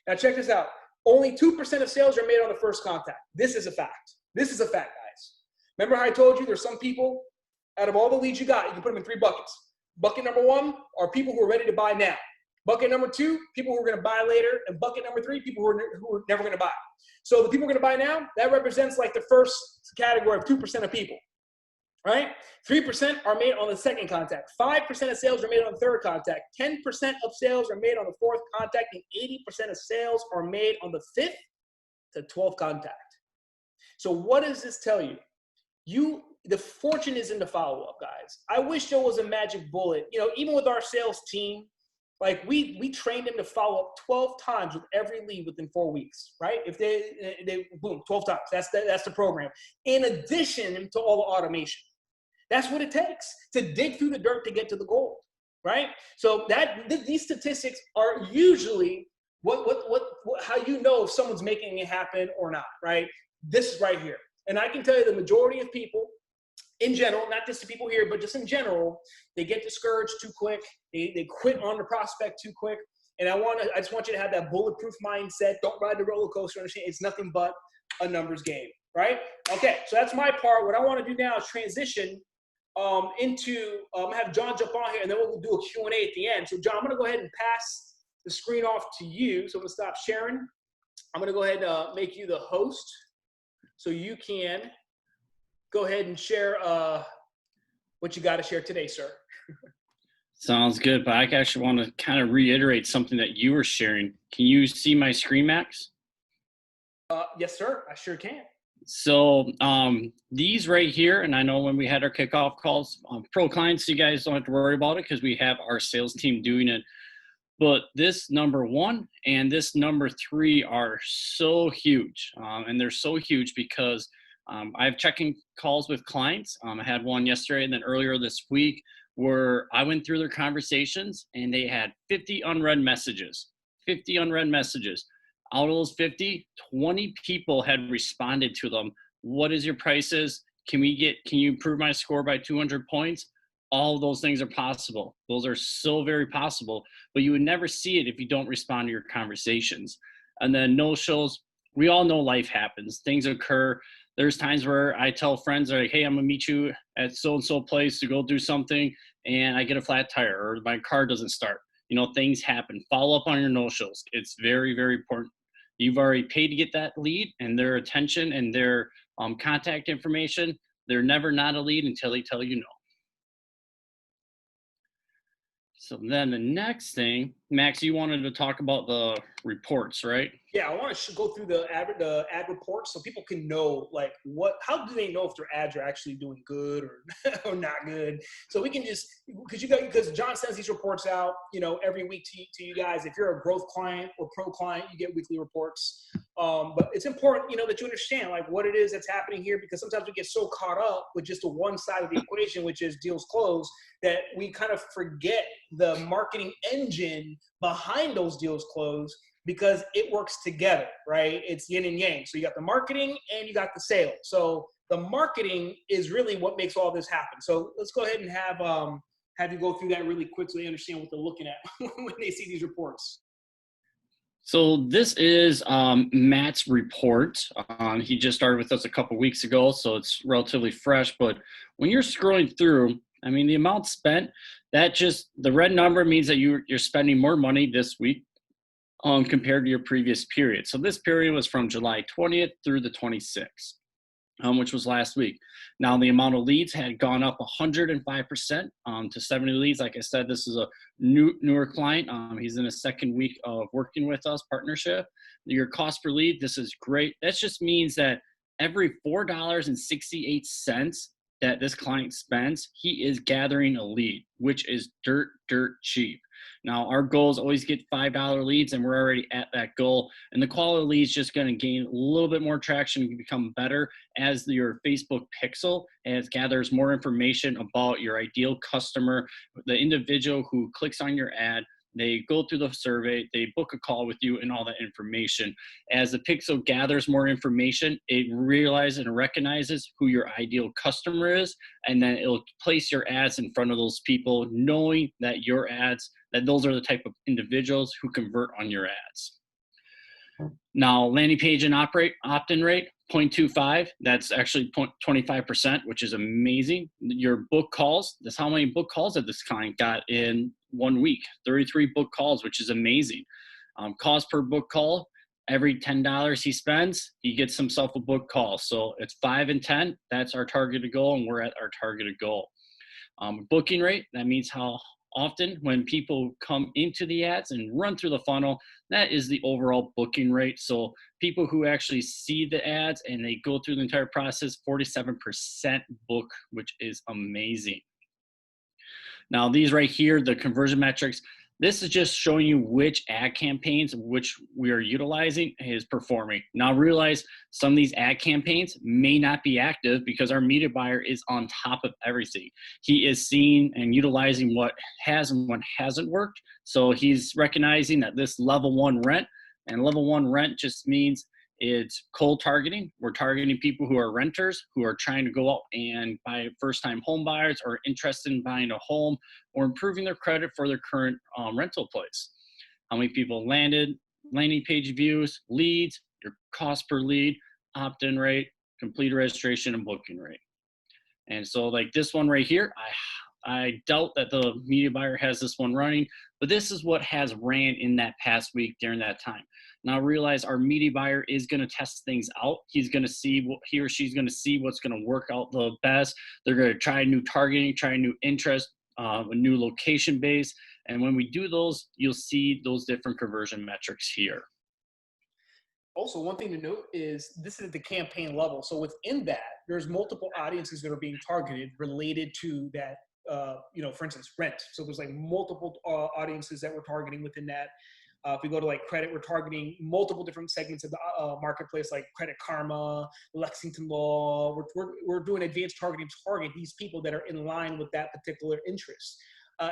Now check this out. Only 2% of sales are made on the first contact. This is a fact. This is a fact, guys. Remember how I told you there's some people, out of all the leads you got, you can put them in 3 buckets. Bucket number 1 are people who are ready to buy now. Bucket number 2, people who are going to buy later. And bucket number 3, people who are never going to buy. So the people who are going to buy now, that represents like the first category of 2% of people, right? 3% are made on the second contact. 5% of sales are made on the third contact. 10% of sales are made on the fourth contact. And 80% of sales are made on the 5th to 12th contact. So what does this tell you? The fortune is in the follow-up, guys. I wish there was a magic bullet. You know, even with our sales team, like we trained them to follow up 12 times with every lead within 4 weeks, right? If they boom, 12 times. That's the program. In addition to all the automation. That's what it takes to dig through the dirt to get to the gold, right? So these statistics are usually how you know if someone's making it happen or not, right? This is right here. And I can tell you the majority of people in general, not just the people here, but just in general, they get discouraged too quick. They quit on the prospect too quick. And I just want you to have that bulletproof mindset. Don't ride the roller coaster. Understand it's nothing but a numbers game, right? Okay, so that's my part. What I want to do now is transition into, I'm going to have John jump on here, and then we'll do a Q&A at the end. So, John, I'm going to go ahead and pass the screen off to you. So I'm going to stop sharing. I'm going to go ahead and make you the host so you can go ahead and share what you got to share today, sir. Sounds good, but I actually want to kind of reiterate something that you were sharing. Can you see my screen, Max? Yes, sir. I sure can. So these right here, and I know when we had our kickoff calls, pro clients, you guys don't have to worry about it because we have our sales team doing it. But this number one and this number three are so huge. And they're so huge because I have checking calls with clients. I had one yesterday and then earlier this week where I went through their conversations and they had 50 unread messages. 50 unread messages. Out of those 50, 20 people had responded to them. What is your prices? Can you improve my score by 200 points? All of those things are possible. Those are so very possible, but you would never see it if you don't respond to your conversations. And then no shows, we all know life happens. Things occur. There's times where I tell friends like, hey, I'm gonna meet you at so-and-so place to go do something, and I get a flat tire or my car doesn't start. Things happen. Follow up on your no-shows. It's very, very important. You've already paid to get that lead and their attention and their contact information. They're never not a lead until they tell you no. So then the next thing, Max, you wanted to talk about the reports, right? Yeah, I want to go through the ad reports so people can know like how do they know if their ads are actually doing good or or not good. So we can just because John sends these reports out, every week to you guys. If you're a growth client or pro client, you get weekly reports. But it's important, that you understand like what it is that's happening here, because sometimes we get so caught up with just the one side of the equation, which is deals closed, that we kind of forget the marketing engine behind those deals closed, because it works together, right? It's yin and yang. So you got the marketing and you got the sale. So the marketing is really what makes all this happen. So let's go ahead and have you go through that really quick so they understand what they're looking at when they see these reports. So this is Matt's report. He just started with us a couple weeks ago, so it's relatively fresh. But when you're scrolling through, I mean, the amount spent, the red number means that you're spending more money this week compared to your previous period. So this period was from July 20th through the 26th, which was last week. Now the amount of leads had gone up 105% to 70 leads. Like I said, this is a newer client. He's in his second week of working with us, partnership. Your cost per lead, this is great. That just means that every $4.68 that this client spends, he is gathering a lead, which is dirt cheap. Now, our goal is always get $5 leads, and we're already at that goal. And the quality of leads just going to gain a little bit more traction and become better as your Facebook pixel gathers more information about your ideal customer, the individual who clicks on your ad. They go through the survey, they book a call with you, and all that information. As the pixel gathers more information, it realizes and recognizes who your ideal customer is, and then it'll place your ads in front of those people, knowing that that those are the type of individuals who convert on your ads. Now, landing page and opt-in rate, 0.25. That's actually 25%, which is amazing. Your book calls, that's how many book calls that this client got in 1 week. 33 book calls, which is amazing. Cost per book call, every $10 he spends, he gets himself a book call. So it's 5 and 10. That's our targeted goal, and we're at our targeted goal. Booking rate, that means how often when people come into the ads and run through the funnel, that is the overall booking rate. So people who actually see the ads and they go through the entire process, 47% book, which is amazing. Now these right here, the conversion metrics, this is just showing you which ad campaigns, which we are utilizing, is performing. Now realize some of these ad campaigns may not be active because our media buyer is on top of everything. He is seeing and utilizing what has and what hasn't worked. So he's recognizing that this level 1 rent, and level 1 rent just means it's cold targeting. We're targeting people who are renters, who are trying to go out and buy first-time home buyers, or interested in buying a home or improving their credit for their current rental place. How many people landed, landing page views, leads, your cost per lead, opt-in rate, complete registration, and booking rate. And so like this one right here, I doubt that the media buyer has this one running, but this is what has ran in that past week during that time. Now realize our media buyer is going to test things out. He's going to see he or she's going to see what's going to work out the best. They're going to try new targeting, try new interest, a new location base. And when we do those, you'll see those different conversion metrics here. Also, one thing to note is this is at the campaign level. So within that, there's multiple audiences that are being targeted related to that. For instance, rent. So there's like multiple audiences that we're targeting within that. If we go to like credit, we're targeting multiple different segments of the marketplace, like Credit Karma, Lexington Law. We're doing advanced targeting to target these people that are in line with that particular interest.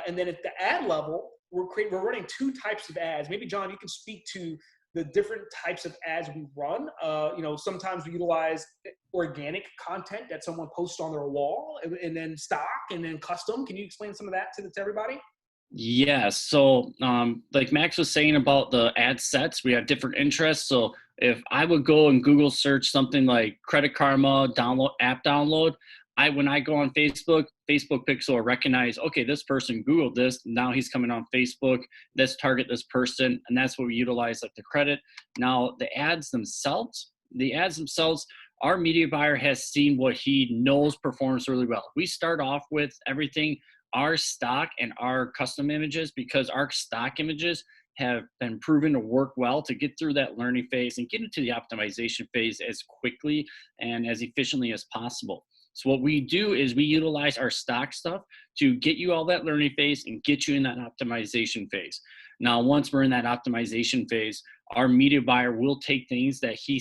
And then at the ad level, we're running two types of ads. Maybe John, you can speak to the different types of ads we run. Sometimes we utilize organic content that someone posts on their wall, and then stock, and then custom. Can you explain some of that to everybody? Yeah. So, like Max was saying about the ad sets, we have different interests. So, if I would go and Google search something like Credit Karma app download, when I go on Facebook, Facebook Pixel will recognize, okay, this person Googled this. Now he's coming on Facebook. Let's target this person, and that's what we utilize, like the credit. Now, the ads themselves, our media buyer has seen what he knows performs really well. We start off with everything our stock and our custom images, because our stock images have been proven to work well to get through that learning phase and get into the optimization phase as quickly and as efficiently as possible. So what we do is we utilize our stock stuff to get you all that learning phase and get you in that optimization phase. Now, once we're in that optimization phase, our media buyer will take things that he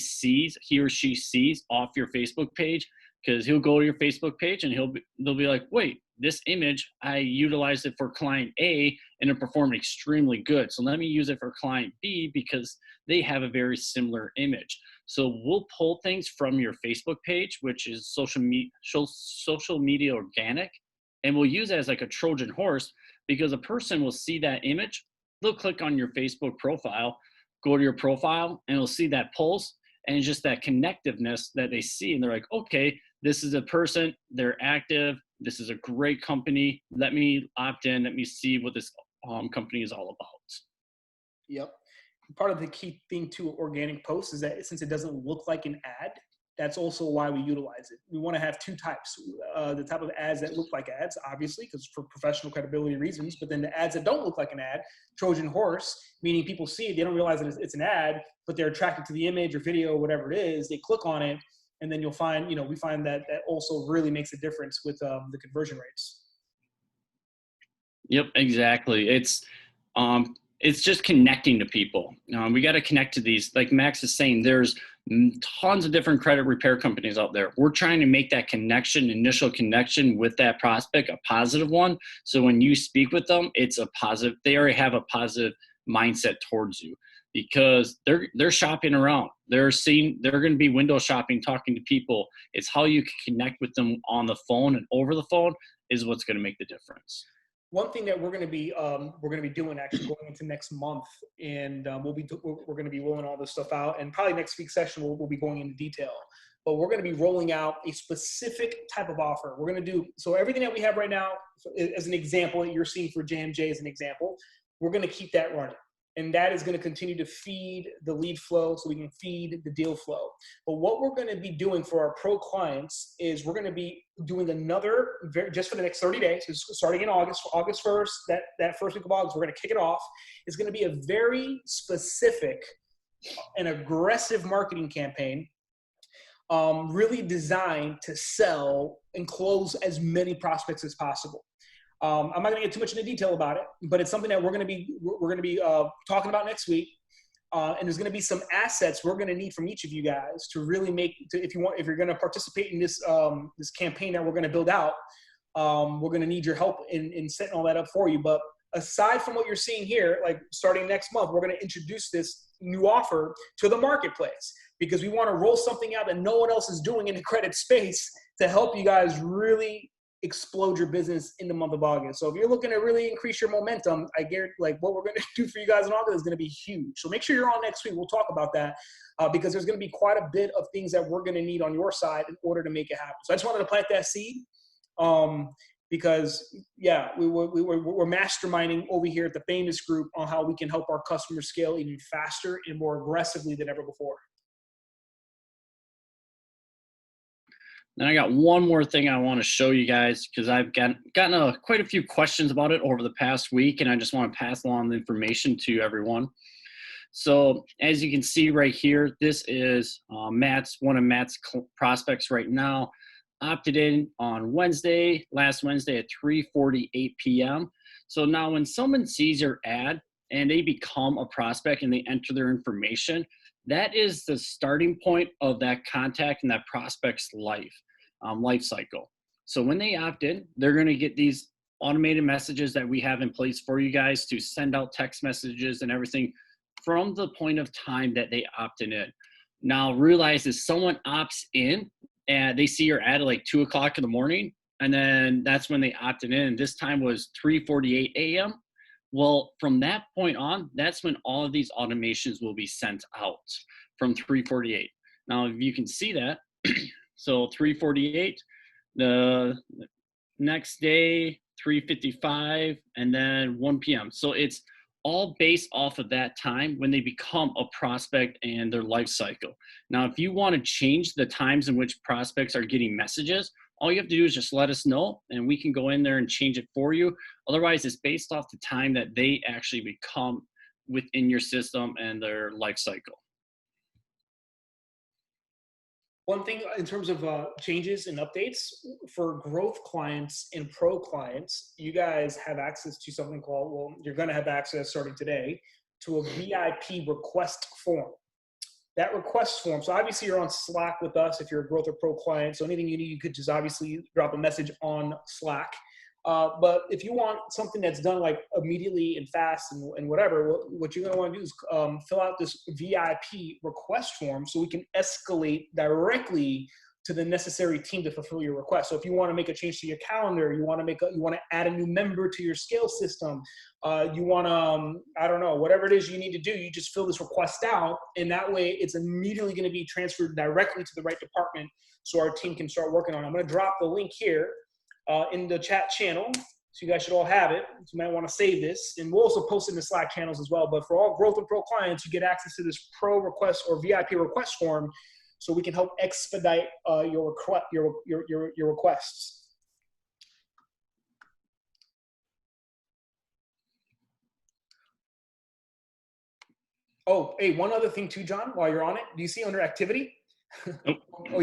or she sees off your Facebook page, because he'll go to your Facebook page and they'll be like, wait, this image, I utilized it for client A and it performed extremely good. So let me use it for client B because they have a very similar image. So we'll pull things from your Facebook page, which is social media organic, and we'll use it as like a Trojan horse, because a person will see that image, they'll click on your Facebook profile, go to your profile, and they'll see that pulse and just that connectiveness that they see. And they're like, okay, this is a person, they're active, this is a great company, let me opt in, let me see what this company is all about. Yep. Part of the key thing to organic posts is that since it doesn't look like an ad, that's also why we utilize it. We want to have two types, the type of ads that look like ads, obviously, because for professional credibility reasons, but then the ads that don't look like an ad, Trojan horse, meaning people see it, they don't realize that it's an ad, but they're attracted to the image or video or whatever it is, they click on it, and then you'll find, we find that also really makes a difference with the conversion rates. Yep, exactly. It's just connecting to people. We got to connect to these. Like Max is saying, there's tons of different credit repair companies out there. We're trying to make that initial connection with that prospect, a positive one. So when you speak with them, it's a positive. They already have a positive mindset towards you, because they're shopping around. They're going to be window shopping, talking to people. It's how you can connect with them on the phone and over the phone is what's going to make the difference. One thing that we're going to be doing actually going into next month, and we're going to be rolling all this stuff out, and probably next week's session we'll be going into detail. But we're going to be rolling out a specific type of offer. We're going to do so everything that we have right now, as an example, that you're seeing for JMJ as an example, we're going to keep that running. And that is going to continue to feed the lead flow so we can feed the deal flow. But what we're going to be doing for our pro clients is we're going to be doing another, just for the next 30 days, starting in August 1st, that first week of August, we're going to kick it off. It's going to be a very specific and aggressive marketing campaign, really designed to sell and close as many prospects as possible. I'm not going to get too much into detail about it, but it's something that we're going to be talking about next week. And there's going to be some assets we're going to need from each of you guys to really if you're going to participate in this campaign that we're going to build out. We're going to need your help in setting all that up for you. But aside from what you're seeing here, like starting next month, we're going to introduce this new offer to the marketplace, because we want to roll something out that no one else is doing in the credit space to help you guys really explode your business in the month of August. So if you're looking to really increase your momentum, I guarantee what we're going to do for you guys in August is going to be huge. So make sure you're on next week. We'll talk about that because there's going to be quite a bit of things that we're going to need on your side in order to make it happen. So I just wanted to plant that seed because we're masterminding over here at the Famous Group on how we can help our customers scale even faster and more aggressively than ever before. And I got one more thing I want to show you guys, because I've gotten quite a few questions about it over the past week, and I just want to pass along the information to everyone. So as you can see right here, this is one of Matt's prospects right now, opted in on last Wednesday at 3:48 p.m. So now when someone sees your ad and they become a prospect and they enter their information, that is the starting point of that contact and that prospect's life cycle. So when they opt in, they're going to get these automated messages that we have in place for you guys to send out text messages and everything from the point of time that they opted in. Now realize if someone opts in and they see your ad at like 2 o'clock in the morning, and then that's when they opted in, this time was 3:48 a.m. Well, from that point on, that's when all of these automations will be sent out from 3:48. Now, if you can see that, so 3:48, the next day, 3:55, and then 1 p.m. So it's all based off of that time when they become a prospect and their life cycle. Now, if you want to change the times in which prospects are getting messages, all you have to do is just let us know and we can go in there and change it for you. Otherwise, it's based off the time that they actually become within your system and their life cycle. One thing in terms of changes and updates for growth clients and pro clients, you guys have access to something called, well, you're going to have access starting today to a VIP request form. That request form, so obviously you're on Slack with us if you're a growth or pro client. So anything you need, you could just obviously drop a message on Slack. But if you want something that's done like immediately and fast and whatever, what you're going to want to do is fill out this VIP request form so we can escalate directly to the necessary team to fulfill your request. So if you want to make a change to your calendar, you want to add a new member to your scale system, you want to, I don't know, whatever it is you need to do, you just fill this request out, and that way it's immediately going to be transferred directly to the right department so our team can start working on it. I'm going to drop the link here in the chat channel, so you guys should all have it. So you might want to save this, and we'll also post it in the Slack channels as well. But for all growth and pro clients, you get access to this pro request or VIP request form, so we can help expedite your requests. Oh, hey, one other thing too, John, while you're on it, do you see under activity? Nope.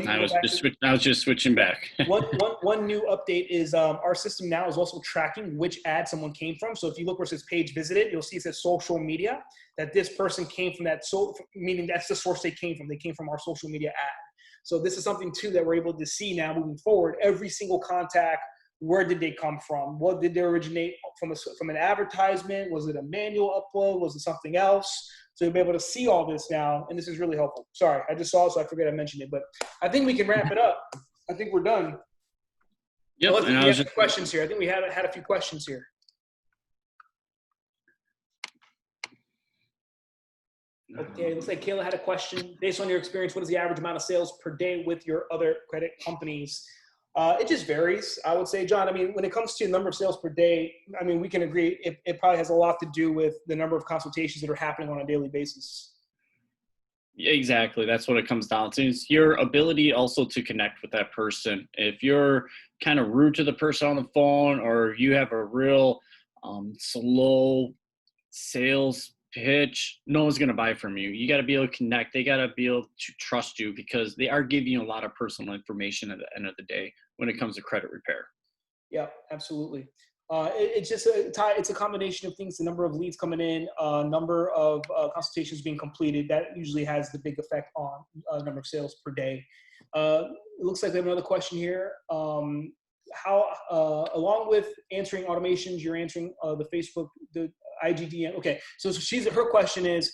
I was just switching back. one new update is our system now is also tracking which ad someone came from. So if you look where it says page visited, you'll see it says social media, that this person came from that, meaning that's the source they came from. They came from our social media ad. So this is something too that we're able to see now moving forward. Every single contact, where did they come from? What did they originate from an advertisement? Was it a manual upload? Was it something else? So you'll be able to see all this now, and this is really helpful. Sorry, I just saw it, so I forget I mentioned it, but I think we can wrap it up. I think we're done. Yep. Well, we have questions here. I think we had a few questions here. Okay, looks like Kayla had a question. Based on your experience, what is the average amount of sales per day with your other credit companies? It just varies, I would say, John. I mean, when it comes to the number of sales per day, I mean, we can agree it probably has a lot to do with the number of consultations that are happening on a daily basis. Exactly. That's what it comes down to. It's your ability also to connect with that person. If you're kind of rude to the person on the phone, or you have a real slow sales pitch, no one's going to buy from you. You got to be able to connect. They got to be able to trust you, because they are giving you a lot of personal information at the end of the day when it comes to credit repair. Yeah, absolutely. It's just it's a combination of things: the number of leads coming in, number of consultations being completed. That usually has the big effect on number of sales per day. It looks like we have another question here. How, along with answering automations, you're answering the Facebook, the IGDM. Okay, so her question is,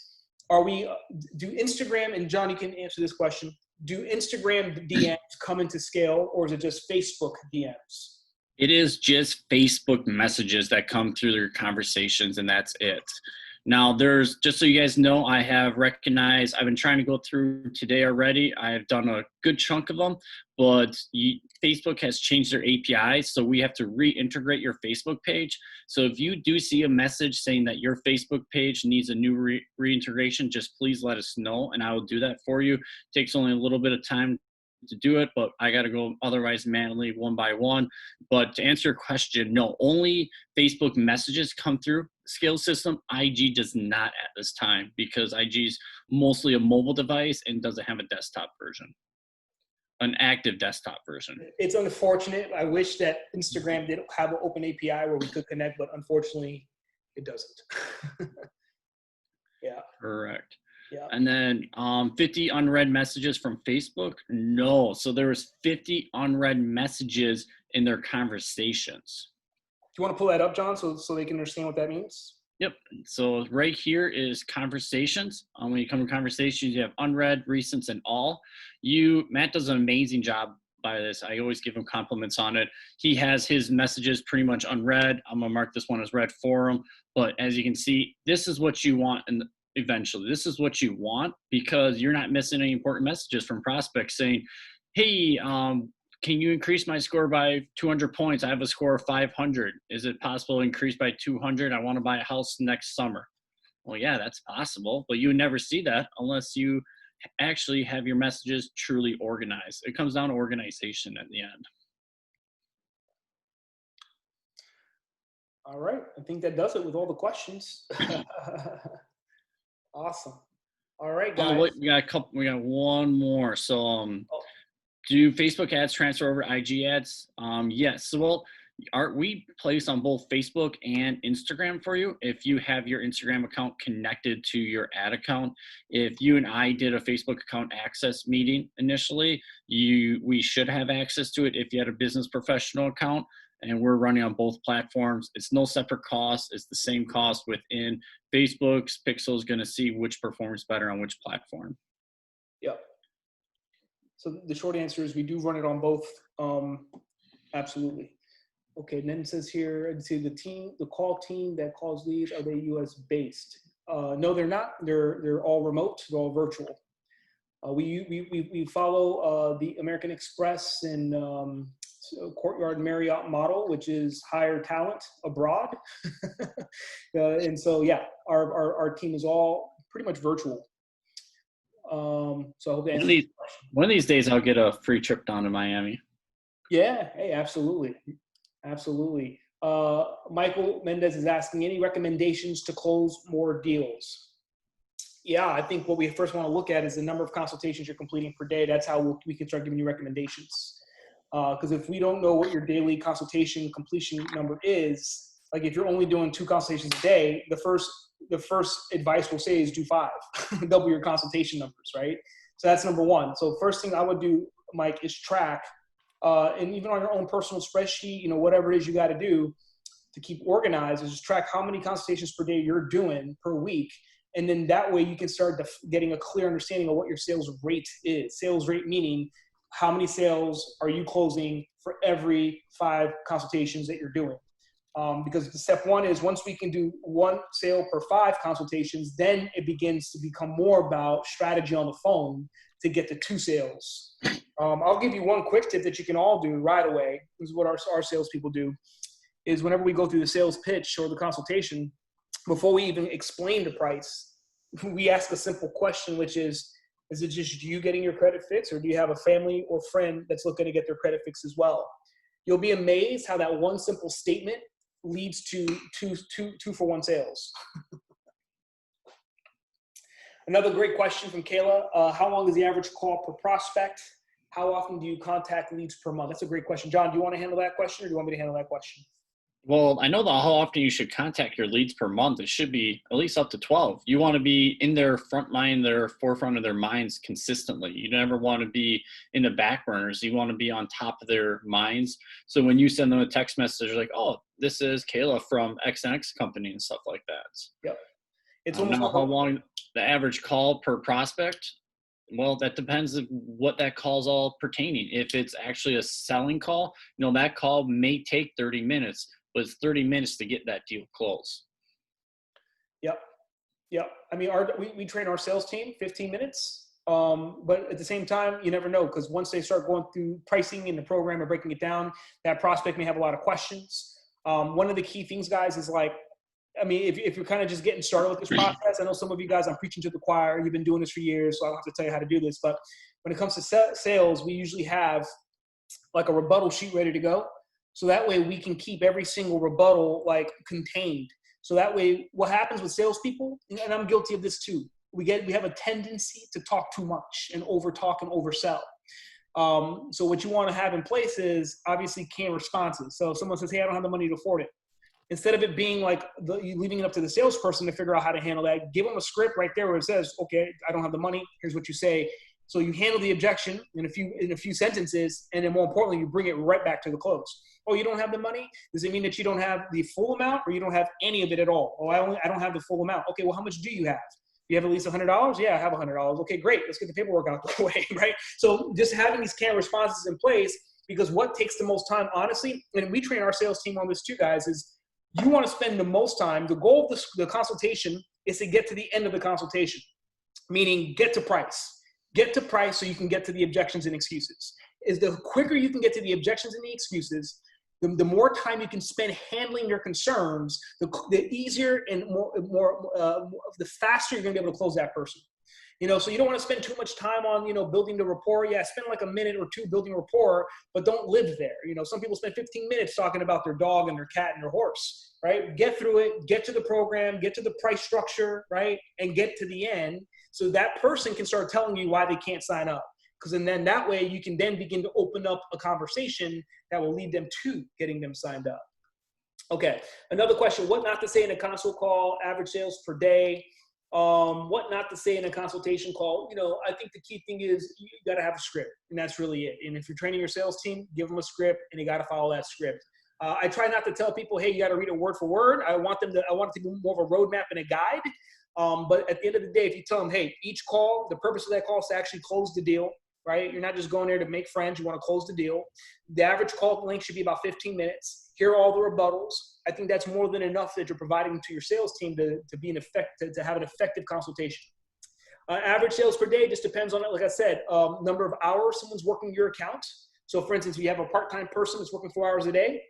do Instagram, and John, you can answer this question, do Instagram DMs come into scale, or is it just Facebook DMs? It is just Facebook messages that come through their conversations, and that's it. Now, just so you guys know, I have recognized, I've been trying to go through today already. I have done a good chunk of them, but Facebook has changed their APIs, so we have to reintegrate your Facebook page. So if you do see a message saying that your Facebook page needs a new reintegration, just please let us know, and I will do that for you. It takes only a little bit of time to do it, but I got to go otherwise manually one by one. But to answer your question, no, only Facebook messages come through scale system. IG does not at this time because IG is mostly a mobile device and doesn't have a desktop version, an active desktop version. It's unfortunate. I wish that Instagram did have an open API where we could connect, but unfortunately it doesn't. Yeah. Correct. Yeah. And then 50 unread messages from Facebook? No. So there was 50 unread messages in their conversations. Do you want to pull that up, John, so they can understand what that means? Yep. So right here is conversations. When you come to conversations, you have unread, recents, and all. Matt does an amazing job by this. I always give him compliments on it. He has his messages pretty much unread. I'm going to mark this one as read for him. But as you can see, this is what you want eventually. This is what you want because you're not missing any important messages from prospects saying, hey, can you increase my score by 200 points? I have a score of 500. Is it possible to increase by 200? I want to buy a house next summer. Well, yeah, that's possible, but you would never see that unless you actually have your messages truly organized. It comes down to organization at the end. All right. I think that does it with all the questions. Awesome. All right, guys. Wait, we got one more. So, do Facebook ads transfer over IG ads? Yes. So, well, we place on both Facebook and Instagram for you if you have your Instagram account connected to your ad account. If you and I did a Facebook account access meeting initially, we should have access to it if you had a business professional account. And we're running on both platforms. It's no separate cost. It's the same cost within Facebook's Pixel is going to see which performs better on which platform. Yep. So the short answer is we do run it on both. Absolutely. Okay. And then it says here, the call team that calls leads, are they US based? No, they're not. They're all remote. They're all virtual. We follow the American Express and Courtyard Marriott model, which is hire talent abroad. And so, yeah, our team is all pretty much virtual. So I hope that answers your question. One of these days I'll get a free trip down to Miami. Yeah, hey, absolutely. Absolutely. Michael Mendez is asking, any recommendations to close more deals? Yeah, I think what we first want to look at is the number of consultations you're completing per day. That's how we can start giving you recommendations. Because if we don't know what your daily consultation completion number is, like if you're only doing 2 consultations a day, the first advice we'll say is do 5, double your consultation numbers, right? So that's number one. So first thing I would do, Mike, is track, and even on your own personal spreadsheet, whatever it is you got to do to keep organized, is just track how many consultations per day you're doing per week. And then that way you can start getting a clear understanding of what your sales rate is. Sales rate meaning how many sales are you closing for every 5 consultations that you're doing? Because step one is once we can do 1 sale per 5 consultations, then it begins to become more about strategy on the phone to get to 2 sales. I'll give you one quick tip that you can all do right away. This is what our salespeople do, is whenever we go through the sales pitch or the consultation, before we even explain the price, we ask a simple question, which is it just you getting your credit fixed, or do you have a family or friend that's looking to get their credit fixed as well? You'll be amazed how that one simple statement leads to two for 1 sales. Another great question from Kayla. How long is the average call per prospect? How often do you contact leads per month? That's a great question. John, do you want to handle that question, or do you want me to handle that question? Well, I know how often you should contact your leads per month. It should be at least up to 12. You want to be in their front mind, their forefront of their minds consistently. You never want to be in the back burners. You want to be on top of their minds. So when you send them a text message, they're like, oh, this is Kayla from XX company and stuff like that. Yep. It's almost like how long the average call per prospect. Well, that depends on what that call's all pertaining. If it's actually a selling call, that call may take 30 minutes. But it's 30 minutes to get that deal closed. Yep. I mean, we train our sales team 15 minutes. But at the same time, you never know, because once they start going through pricing in the program and breaking it down, that prospect may have a lot of questions. One of the key things, guys, is if you're kind of just getting started with this process, I know some of you guys, I'm preaching to the choir. You've been doing this for years, so I don't have to tell you how to do this. But when it comes to sales, we usually have like a rebuttal sheet ready to go. So that way we can keep every single rebuttal like contained. So that way what happens with salespeople, and I'm guilty of this too, we have a tendency to talk too much and over talk and oversell. So what you want to have in place is obviously canned responses. So if someone says, hey, I don't have the money to afford it, instead of it being like leaving it up to the salesperson to figure out how to handle that, give them a script right there where it says, okay, I don't have the money. Here's what you say. So you handle the objection in a few sentences, and then more importantly, you bring it right back to the close. Oh, you don't have the money? Does it mean that you don't have the full amount, or you don't have any of it at all? Oh, I don't have the full amount. Okay, well, how much do you have? You have at least $100? Yeah, I have $100. Okay, great. Let's get the paperwork out of the way, right? So just having these canned responses in place, because what takes the most time, honestly, and we train our sales team on this too, guys, is you want to spend the most time. The goal of the consultation is to get to the end of the consultation, meaning get to price. Get to price so you can get to the objections and excuses. Is the quicker you can get to the objections and the excuses, the more time you can spend handling your concerns, the easier and the faster you're going to be able to close that person. So you don't want to spend too much time on, building the rapport. Yeah, spend like a minute or two building rapport, but don't live there. Some people spend 15 minutes talking about their dog and their cat and their horse, right? Get through it, get to the program, get to the price structure, right? And get to the end so that person can start telling you why they can't sign up. Because then that way you can then begin to open up a conversation that will lead them to getting them signed up. Okay, another question. What not to say in a consult call, average sales per day? What not to say in a consultation call? I think the key thing is you got to have a script, and that's really it. And if you're training your sales team, give them a script, and you got to follow that script. I try not to tell people, hey, you got to read it word for word. I want it to be more of a roadmap and a guide. But at the end of the day, if you tell them, hey, each call, the purpose of that call is to actually close the deal, right? You're not just going there to make friends. You want to close the deal. The average call length should be about 15 minutes. Here are all the rebuttals. I think that's more than enough that you're providing to your sales team to have an effective consultation. Average sales per day just depends on it. Like I said, number of hours someone's working your account. So for instance, if you have a part-time person that's working 4 hours a day,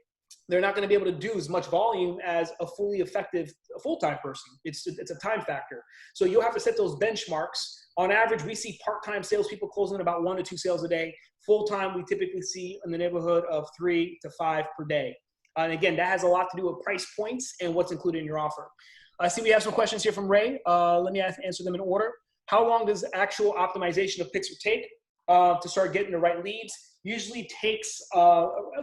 they're not going to be able to do as much volume as a fully effective full-time person. It's a time factor. So you'll have to set those benchmarks. On average, we see part-time salespeople closing about 1 to 2 sales a day. Full-time, we typically see in the neighborhood of 3 to 5 per day. And again, that has a lot to do with price points and what's included in your offer. I see we have some questions here from Ray. Let me answer them in order. How long does actual optimization of Pixel take to start getting the right leads? Usually takes,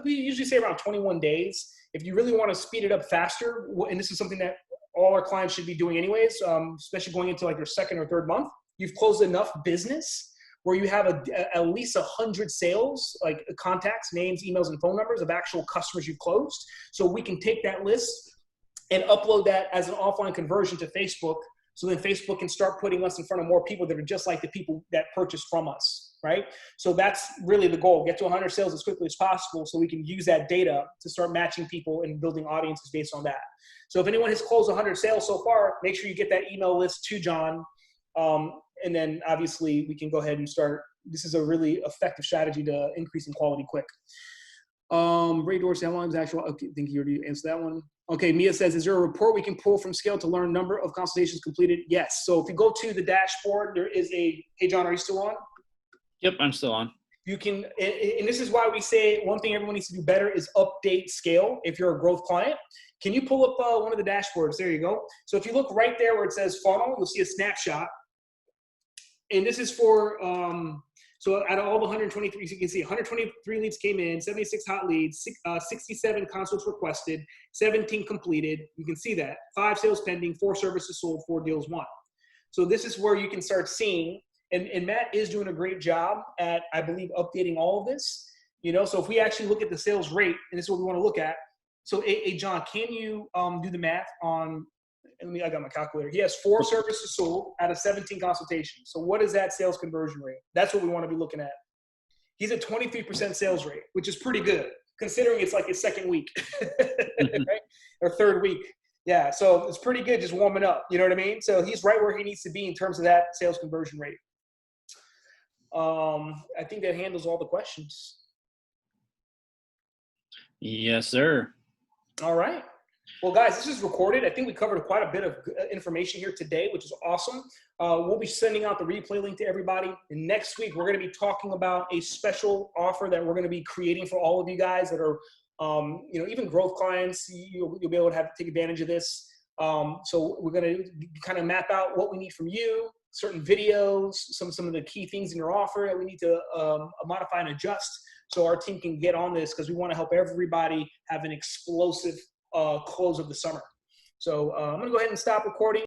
we usually say around 21 days. If you really want to speed it up faster, and this is something that all our clients should be doing anyways, especially going into like your second or third month, you've closed enough business where you have at least 100 sales, like contacts, names, emails, and phone numbers of actual customers you've closed. So we can take that list and upload that as an offline conversion to Facebook. So then Facebook can start putting us in front of more people that are just like the people that purchased from us, right? So that's really the goal. Get to 100 sales as quickly as possible so we can use that data to start matching people and building audiences based on that. So if anyone has closed 100 sales so far, make sure you get that email list to John. And then obviously we can go ahead and start. This is a really effective strategy to increase in quality quick. Ray Dorsey, how long is actual? Okay, I think you already answered that one. Okay, Mia says, is there a report we can pull from Scale to learn number of consultations completed? Yes. So if you go to the dashboard, there is hey, John, are you still on? Yep, I'm still on. You can, and this is why we say one thing everyone needs to do better is update Scale if you're a growth client. Can you pull up one of the dashboards? There you go. So if you look right there where it says funnel, you'll see a snapshot. And this is for, so out of all the 123, you can see 123 leads came in, 76 hot leads, 67 consults requested, 17 completed. You can see that. 5 sales pending, 4 services sold, 4 deals won. So this is where you can start seeing, and Matt is doing a great job at, I believe, updating all of this. So if we actually look at the sales rate, and this is what we want to look at. So, hey John, can you do the math on, I got my calculator. He has 4 services sold out of 17 consultations. So what is that sales conversion rate? That's what we want to be looking at. He's at 23% sales rate, which is pretty good considering it's like his second week, right? Or third week. Yeah. So it's pretty good just warming up. You know what I mean? So he's right where he needs to be in terms of that sales conversion rate. I think that handles all the questions. Yes, sir. All right. Well, guys, this is recorded. I think we covered quite a bit of information here today, which is awesome. We'll be sending out the replay link to everybody. And next week, we're going to be talking about a special offer that we're going to be creating for all of you guys that are, even growth clients. You'll be able to take advantage of this. So we're going to kind of map out what we need from you, certain videos, some of the key things in your offer that we need to modify and adjust so our team can get on this, because we want to help everybody have an explosive close of the summer. So I'm going to go ahead and stop recording.